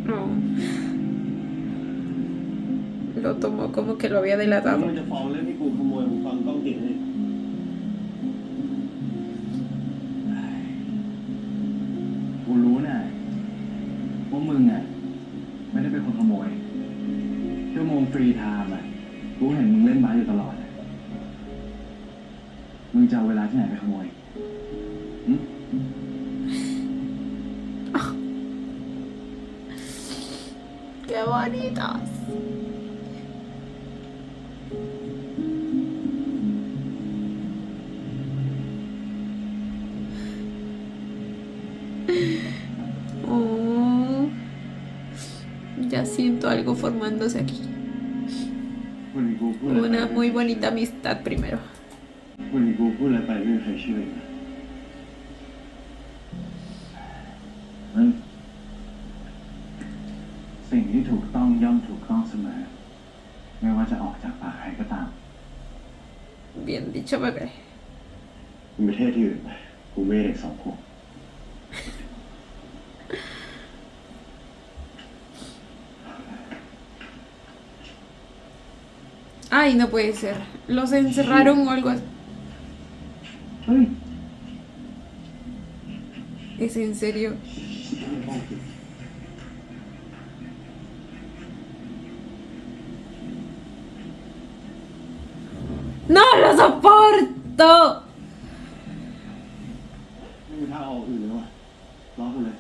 No. Lo tomó como que lo había แล้ว delatado. มันจะฟ้องเรื่องที่กูขโมยหูฟังกล้องติดนี่กูรู้น่ะว่ามึงอ่ะไม่ได้เป็นคนขโมยชั่วโมงฟรีไทม์อ่ะกูเห็นมึงเล่นบาสอยู่ตลอดอะมึงจะเอาเวลาที่ไหนไปขโมยหึ Qué bonitos. Oh, ya siento algo formándose aquí. วันนี้กูพูดอะไร Una muy bonita amistad primero. วันนี้กูพูดอะไรไปไม่มีใครเชื่อนะมันสิ่งที่ถูกต้องย่อมถูกต้องเสมอไม่ว่าจะออกจากปากใครก็ตาม Bien dicho, bebé. มึงไปเทศที่อื่นไปกูไม่ได้เด็ก2 ขวบ Ay, no puede ser. Los encerraron o algo así. เฮ้ย ¿Es en serio? ¡No lo soporto! ไม่มีทางออกอื่นเลยว่ะล็อกกูเลย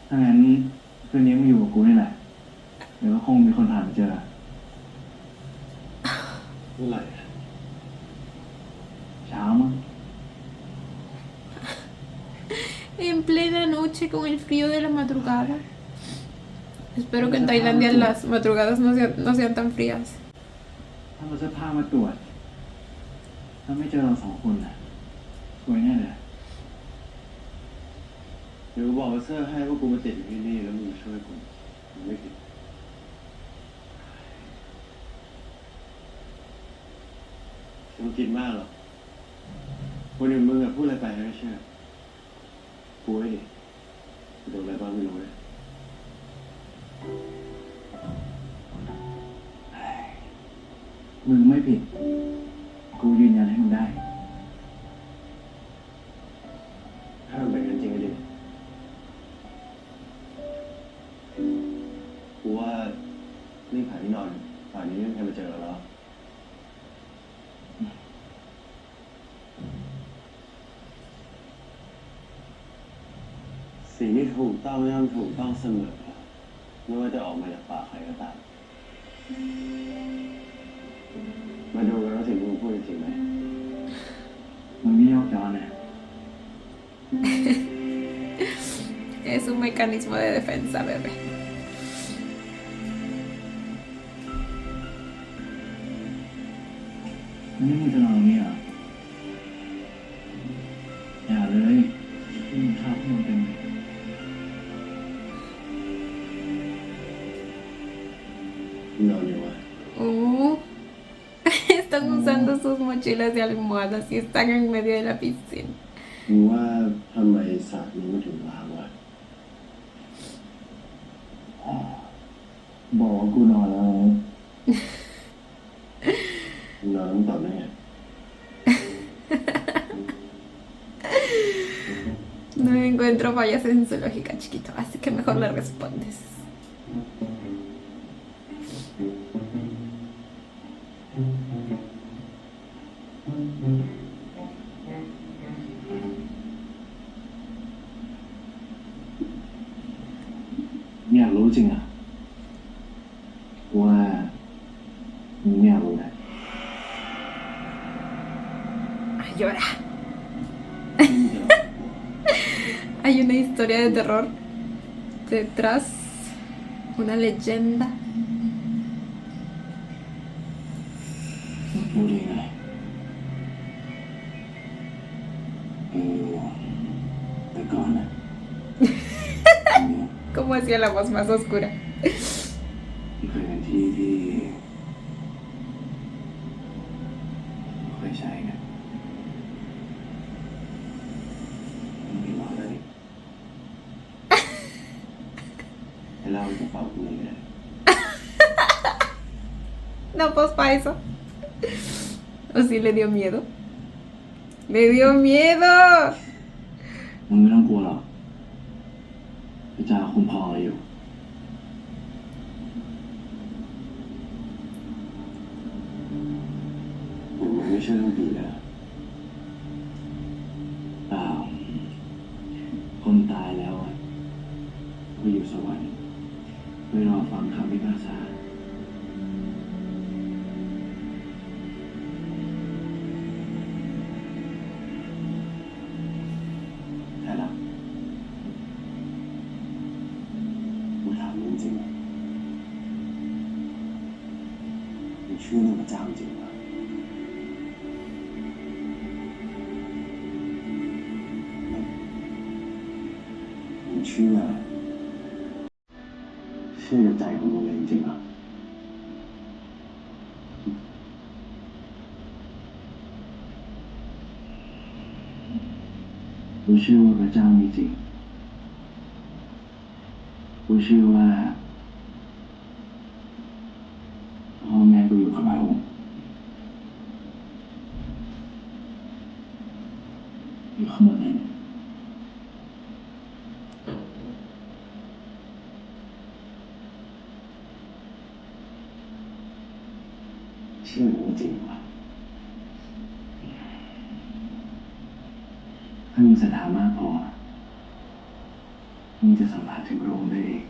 ถ้างั้นคืนนี้มึงอยู่กับกูนี่แหละเดี๋ยวก็คงมีคนผ่านมาเจอเมื่อไหร่เช้ามั้ง En plena noche con el frío de la madrugada. Espero que en Tailandia las madrugadas no sean tan frías. ถ้าเราจะพามาตรวจถ้าไม่เจอเรา2 คนน่ะสวยแน่เลยเดี๋ยวกูบอกว่าเซอร์ให้ว่ากูมาติดอยู่ที่นี่แล้วมึงช่วยกูมึงไม่ผิดมึงคิดมากหรอคนอื่นมึงอะพูดอะไรไปไม่เชื่อกูไอ้ดิกูโดนอะไรบ้างไม่รู้เลยมึงไม่ผิดกูยืนยันให้มึงได้ถ้ามันเป็นกันจริงก็ดีกูว่ารีบหาที่นอนป่านนี้ไม่มีใครมาเจอเราแล้วสิ่งที่ถูกต้องย่อมถูกต้องเสมอไม่ว่าจะออกมาจากปากใครก็ตามมาดูกันว่าสิ่งที่มึงพูดจริงไหมมึงไม่ยอกย้อนนะ Es un mecanismo de defensa, bebé. นี่มึงจะนอนตรงนี้เหรออย่าเลยมึงข้าวข้างบนเต็มเลยนอนอยู่วะ Oh, están usando sus mochilas de almohadas y están en medio de la piscina. มึงว่าทำไมสระนี้มันถึงล้างวะบอกว่ากูนอนแล้วนอนต้องตอบได้ไง No encuentro fallas en su lógica, chiquito, así que mejor le respondes.อยากรู้จริงอ่ะว่ามึงไม่อยากรู้นะ Ay, llora. Hay una historia de terror detrás, una leyenda. รู้ได้ไงแต่ก่อนนะ Como hacía la voz más oscura. ที่เคยเป็นที่ ไม่ใช่ไงมึงผิดหวังแล้วดิให้เราจะเป่ากูเลยนะ No, pues para eso. ¿O sí le dio miedo? ¡Le dio miedo! มึงไม่ต้องกลัวหรอกพระเจ้าคุ้มครองเราอยู่ผมไม่เชื่อเรื่องผีนะเปล่าคนตายแล้วอ่ะไปอยู่สวรรค์ไปรอฟังคำพิพากษาใช่แล้วกูถามมึงจริงมึงเชื่อเรื่องพระเจ้าจริงเหรอมึงเชื่อกับใจของมึงเลยจริงเหรอกูเชื่อว่าพระเจ้ามีจริงกูเชื่อว่าพ่อแม่กูอยู่กับเราอยู่ข้างบนนั้นเชื่อกูจริงวะถ้ามีศรัทธามากพอมึงจะสัมผัสถึงพระองค์ได้เอง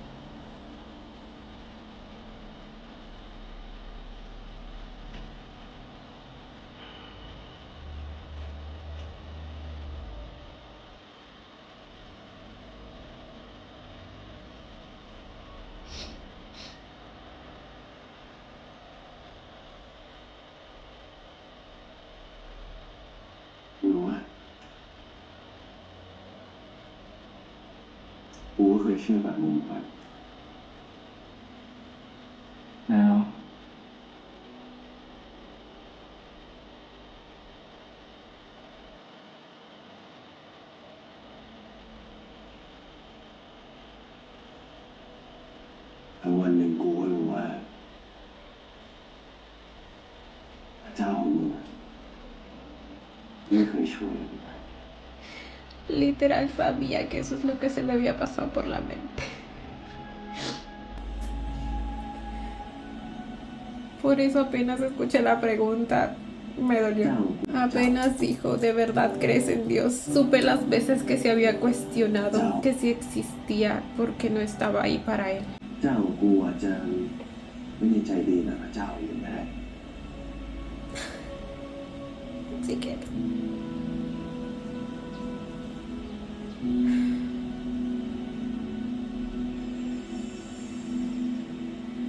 รู้ว่ากูก็เคยเชื่อแบบมึงไปแล้ววันหนึ่งกูก็รู้ว่าพระเจ้าของมึงไม่เคยช่วยมึง Literal sabía que eso es lo que se le había pasado por la mente. Por eso apenas escuché la pregunta, me dolió. Apenas dijo, ¿de verdad crees en Dios? Supe las veces que se había cuestionado que si existía porque no estaba ahí para él. เจ้าของกูอาจจะไม่ได้ใจดีแบบพระเจ้าอยู่ก็ได้ Así que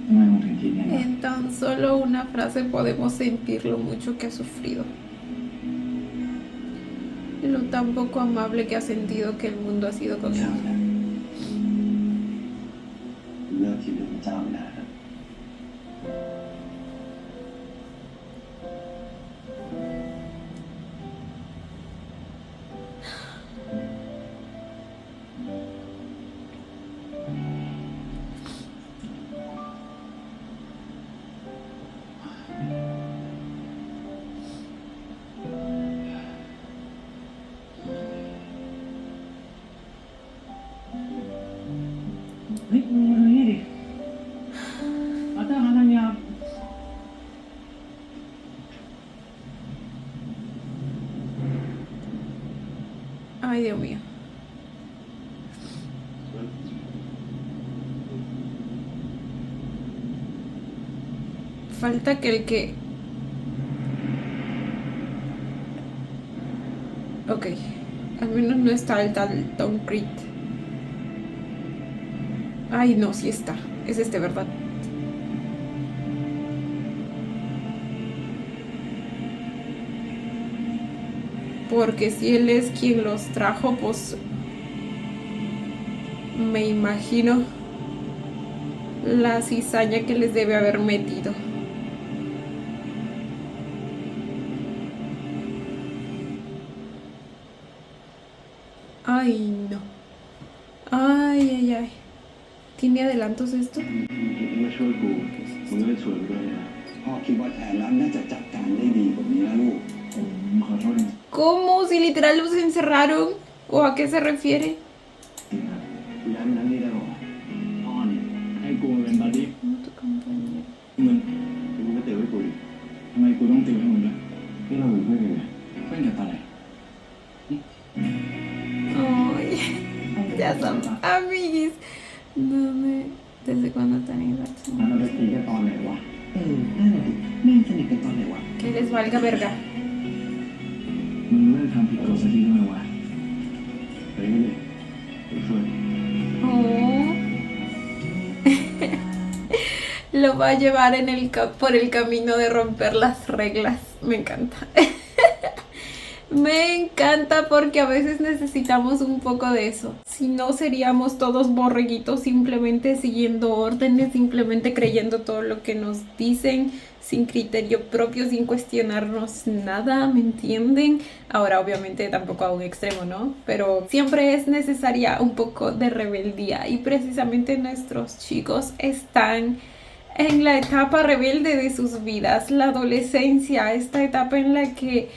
ทำไมมึงถึงคิดอย่างนั้น en tan solo una frase podemos sentir lo mucho que ha sufrido. Lo tan poco amable que ha sentido que el mundo ha sido con เจ้า él. นะเลิกคิดเรื่องพระเจ้าไม่ได้นะเฮ้ยมึงมาดูนี่ดิอาจารย์ทางยา Ay, Dios mío. Falta que el que... Ok, al menos no está el Dalton Creed. Ay, no, sí está. Es este, ¿verdad? Porque si él es quien los trajo, pues me imagino la cizaña que les debe haber metido. Ay, no. Ay. ¿Tiene adelantos esto? ไม่ช่วยกูมึงก็เลยช่วยกูด้วยนะพ่อคิดว่าแทนรักน่าจะจัดการได้ดีกว่านี้นะลูกผมขอโทษจริง ¿Cómo? Si literal los encerraron. ¿O a qué se refiere? ๆครับกูย้ายมานั่งนี่ได้หรอพ่อเนี่ยให้กูมาเป็นบัดดี้มึงกูก็ติวให้กูดิทำไมกูต้องติวให้มึงล่ะนี่เราเป็นเพื่อนกันไงเพื่อนกันตอนไหน Ay, ya son amiguis. ¿Desde cuándo están en relación? เราจะตีกันตอนไหนวะนั่นแหละดิแม่งสนิทกันตอนไหนวะ Que les valga verga. มึงเลิกทำผิดกฎสักทีได้ไหมวะไปเลยกูช่วย Oh. Lo va a llevar por el camino de romper las reglas. Me encanta. Me encanta porque a veces necesitamos un poco de eso. Si no, seríamos todos borreguitos simplemente siguiendo órdenes, simplemente creyendo todo lo que nos dicen, sin criterio propio, sin cuestionarnos nada, ¿me entienden? Ahora obviamente tampoco a un extremo, ¿no? Pero siempre es necesaria un poco de rebeldía y precisamente nuestros chicos están en la etapa rebelde de sus vidas, la adolescencia, esta etapa en la que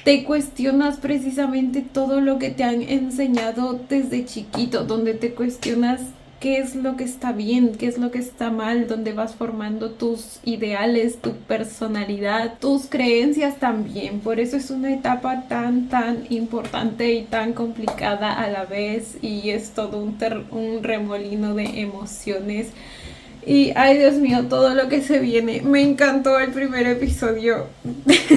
te cuestionas precisamente todo lo que te han enseñado desde chiquito, donde te cuestionas qué es lo que está bien, qué es lo que está mal, donde vas formando tus ideales, tu personalidad, tus creencias también. Por eso es una etapa tan importante y tan complicada a la vez y es todo un remolino de emociones. Y ay Dios mío, todo lo que se viene. Me encantó el primer episodio.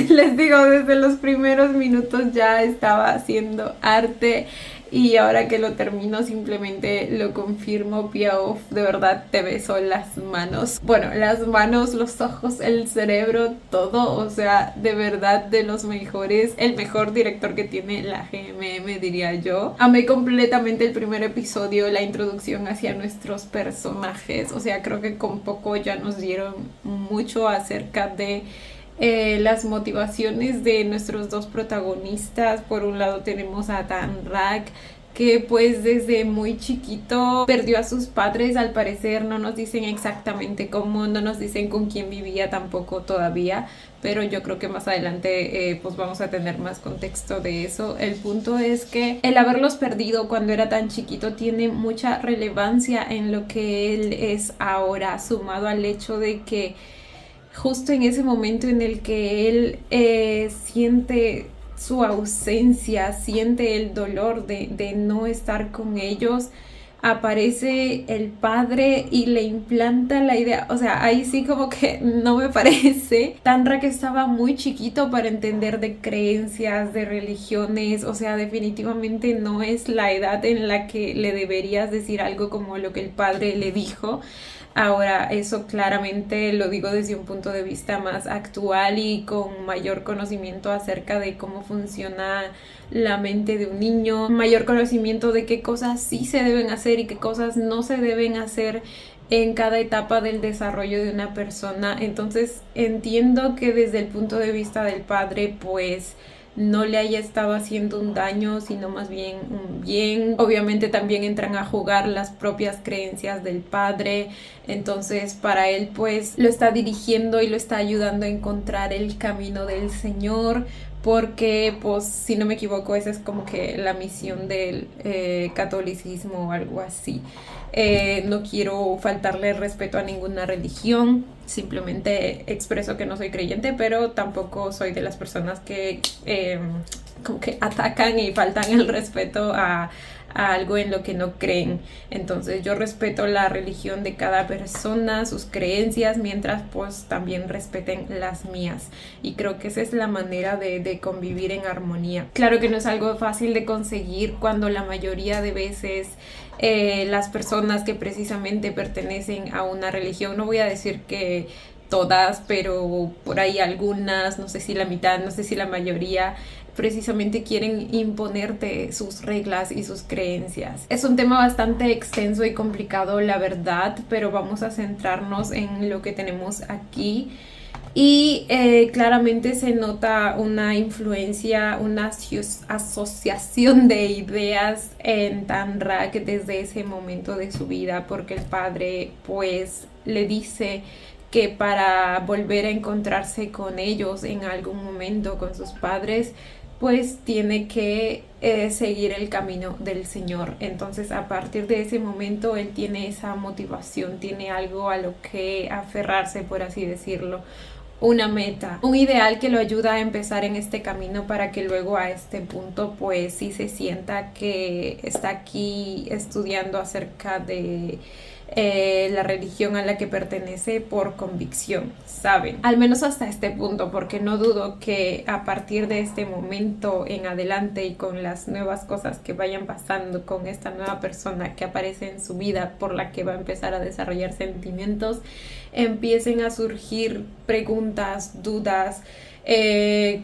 Les digo, desde los primeros minutos ya estaba haciendo arte. Y ahora que lo termino simplemente lo confirmo. Pia Off, de verdad te beso las manos. Bueno, las manos, los ojos, el cerebro, todo. O sea, de verdad de los mejores. El mejor director que tiene la GMM, diría yo. Amé completamente el primer episodio, la introducción hacia nuestros personajes. O sea, creo que con poco ya nos dieron mucho acerca de las motivaciones de nuestros dos protagonistas. Por un lado tenemos a Tanrak, que pues desde muy chiquito perdió a sus padres, al parecer no nos dicen exactamente cómo, no nos dicen con quién vivía tampoco todavía, pero yo creo que más adelante pues vamos a tener más contexto de eso. El punto es que el haberlos perdido cuando era tan chiquito tiene mucha relevancia en lo que él es ahora, sumado al hecho de que justo en ese momento en el que él siente su ausencia, siente el dolor de no estar con ellos, aparece el padre y le implanta la idea. O sea, ahí sí como que no me parece. Tanrak estaba muy chiquito para entender de creencias, de religiones. O sea, definitivamente no es la edad en la que le deberías decir algo como lo que el padre le dijo. Ahora, eso claramente lo digo desde un punto de vista más actual y con mayor conocimiento acerca de cómo funciona la mente de un niño, mayor conocimiento de qué cosas sí se deben hacer y qué cosas no se deben hacer en cada etapa del desarrollo de una persona. Entonces entiendo que desde el punto de vista del padre, pues no le haya estado haciendo un daño, sino más bien un bien. Obviamente también entran a jugar las propias creencias del padre. Entonces para él pues lo está dirigiendo y lo está ayudando a encontrar el camino del Señor, porque pues si no me equivoco esa es como que la misión del catolicismo o algo así. No quiero faltarle respeto a ninguna religión, simplemente expreso que no soy creyente, pero tampoco soy de las personas que como que atacan y faltan el respeto a algo en lo que no creen. Entonces yo respeto la religión de cada persona, sus creencias, mientras pues también respeten las mías. Y creo que esa es la manera de convivir en armonía. Claro que no es algo fácil de conseguir cuando la mayoría de veces las personas que precisamente pertenecen a una religión, no voy a decir que todas, pero por ahí algunas, no sé si la mitad, no sé si la mayoría, precisamente quieren imponerte sus reglas y sus creencias. Es un tema bastante extenso y complicado, la verdad, pero vamos a centrarnos en lo que tenemos aquí. Y claramente se nota una influencia, una asociación de ideas en Tanrak desde ese momento de su vida, porque el padre pues le dice que para volver a encontrarse con ellos en algún momento, con sus padres, pues tiene que seguir el camino del Señor. Entonces a partir de ese momento él tiene esa motivación, tiene algo a lo que aferrarse, por así decirlo, una meta, un ideal que lo ayuda a empezar en este camino para que luego a este punto pues sí se sienta que está aquí estudiando acerca de la religión a la que pertenece por convicción, ¿saben? Al menos hasta este punto, porque no dudo que a partir de este momento en adelante y con las nuevas cosas que vayan pasando con esta nueva persona que aparece en su vida, por la que va a empezar a desarrollar sentimientos, empiecen a surgir preguntas, dudas,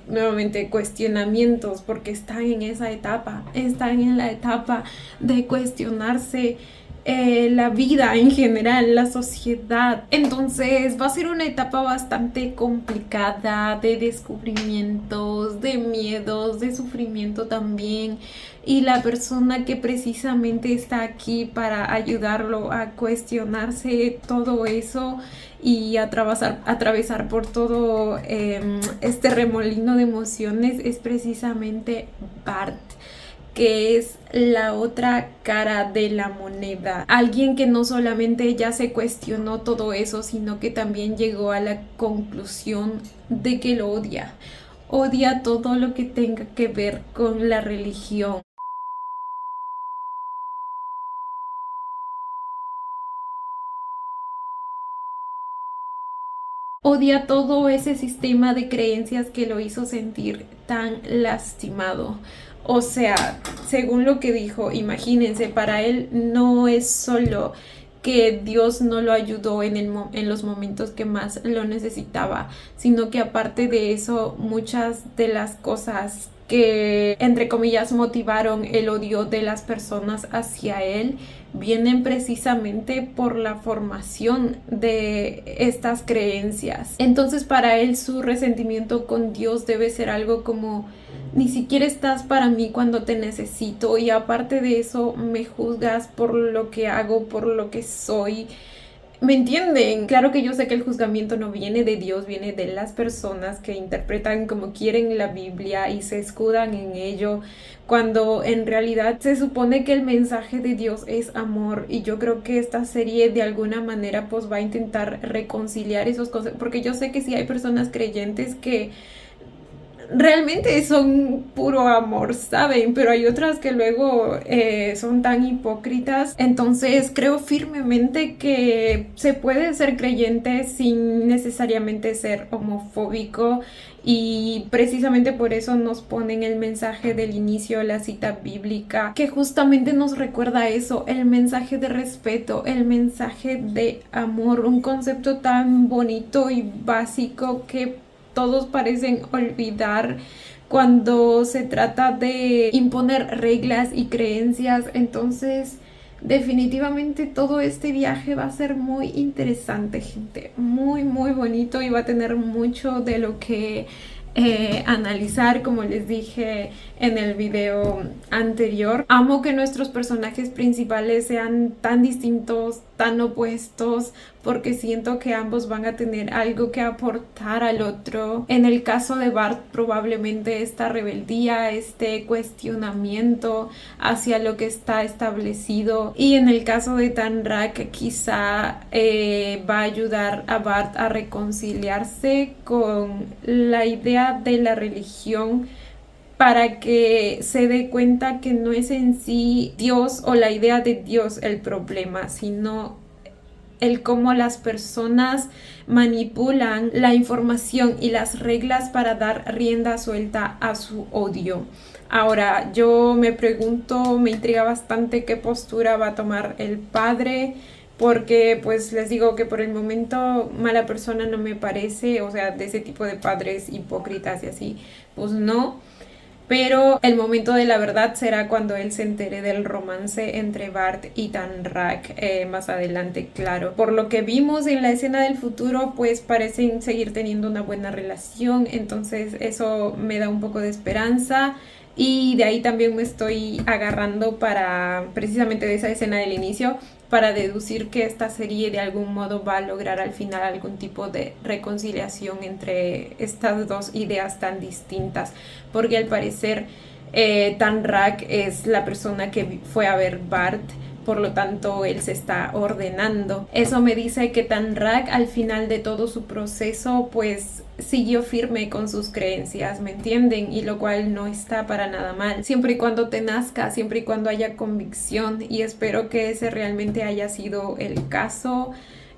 nuevamente cuestionamientos, porque están en esa etapa, están en la etapa de cuestionarse la vida en general, la sociedad. Entonces va a ser una etapa bastante complicada de descubrimientos, de miedos, de sufrimiento también. Y la persona que precisamente está aquí para ayudarlo a cuestionarse todo eso y atravesar por todo este remolino de emociones es precisamente Bart, que es la otra cara de la moneda. Alguien que no solamente ya se cuestionó todo eso, sino que también llegó a la conclusión de que lo odia. Odia todo lo que tenga que ver con la religión. Odia todo ese sistema de creencias que lo hizo sentir tan lastimado. O sea, según lo que dijo, imagínense, para él no es solo que Dios no lo ayudó en los momentos que más lo necesitaba, sino que aparte de eso, muchas de las cosas que, entre comillas, motivaron el odio de las personas hacia él, vienen precisamente por la formación de estas creencias. Entonces para él su resentimiento con Dios debe ser algo como: ni siquiera estás para mí cuando te necesito, y aparte de eso me juzgas por lo que hago, por lo que soy. ¿Me entienden? Claro que yo sé que el juzgamiento no viene de Dios, viene de las personas que interpretan como quieren la Biblia y se escudan en ello, cuando en realidad se supone que el mensaje de Dios es amor. Y yo creo que esta serie de alguna manera pues va a intentar reconciliar esos cosas, porque yo sé que sí hay personas creyentes que realmente son puro amor, ¿saben? Pero hay otras que luego son tan hipócritas. Entonces creo firmemente que se puede ser creyente sin necesariamente ser homofóbico, y precisamente por eso nos ponen el mensaje del inicio, la cita bíblica, que justamente nos recuerda eso, el mensaje de respeto, el mensaje de amor, un concepto tan bonito y básico que todos parecen olvidar cuando se trata de imponer reglas y creencias. Entonces definitivamente todo este viaje va a ser muy interesante, gente, muy muy bonito, y va a tener mucho de lo que analizar, como les dije en el video anterior. Amo que nuestros personajes principales sean tan distintos, tan opuestos, porque siento que ambos van a tener algo que aportar al otro. En el caso de Bart, probablemente esta rebeldía, este cuestionamiento hacia lo que está establecido, y en el caso de Tanrak quizá va a ayudar a Bart a reconciliarse con la idea de la religión, para que se dé cuenta que no es en sí Dios o la idea de Dios el problema, sino el cómo las personas manipulan la información y las reglas para dar rienda suelta a su odio. Ahora, yo me pregunto, me intriga bastante qué postura va a tomar el padre, porque pues les digo que por el momento mala persona no me parece, o sea, de ese tipo de padres hipócritas y así, pues no. pero el momento de la verdad será cuando él se entere del romance entre Bart y Tanrak más adelante, claro. Por lo que vimos en la escena del futuro, pues parecen seguir teniendo una buena relación, entonces eso me da un poco de esperanza. Y de ahí también me estoy agarrando para, precisamente de esa escena del inicio, para deducir que esta serie de algún modo va a lograr al final algún tipo de reconciliación entre estas dos ideas tan distintas, porque al parecer Tanrak es la persona que fue a ver Bart, por lo tanto él se está ordenando. Eso me dice que Tanrak al final de todo su proceso pues siguió firme con sus creencias, ¿me entienden? Y lo cual no está para nada mal, siempre y cuando te nazca, siempre y cuando haya convicción, y espero que ese realmente haya sido el caso.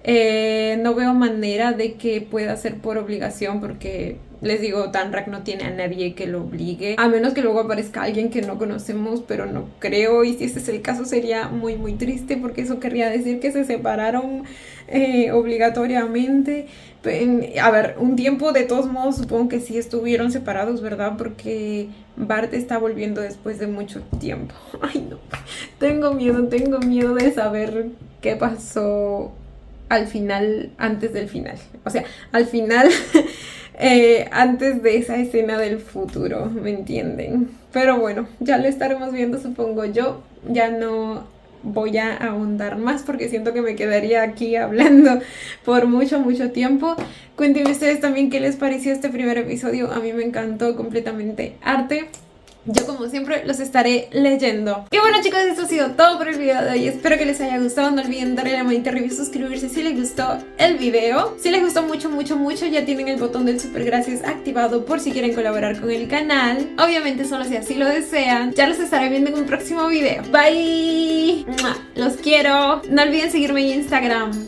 No veo manera de que pueda ser por obligación, porque les digo, Tanrak no tiene a nadie que lo obligue, a menos que luego aparezca alguien que no conocemos, pero no creo, y si ese es el caso sería muy muy triste, porque eso querría decir que se separaron obligatoriamente. A ver, un tiempo de todos modos supongo que sí estuvieron separados, ¿verdad? Porque Bart está volviendo después de mucho tiempo. Ay no, tengo miedo de saber qué pasó al final, antes del final, o sea, al final antes de esa escena del futuro, ¿me entienden? Pero bueno, ya lo estaremos viendo, supongo yo. Ya no voy a ahondar más porque siento que me quedaría aquí hablando por mucho tiempo. Cuéntenme ustedes también qué les pareció este primer episodio. A mí me encantó completamente. Arte. Yo como siempre los estaré leyendo. Y bueno chicos, esto ha sido todo por el video de hoy. Espero que les haya gustado. No olviden darle la manita arriba y suscribirse si les gustó el video. Si les gustó mucho, ya tienen el botón del super gracias activado por si quieren colaborar con el canal. Obviamente solo si así lo desean. Ya los estaré viendo en un próximo video. Bye. Los quiero. No olviden seguirme en Instagram.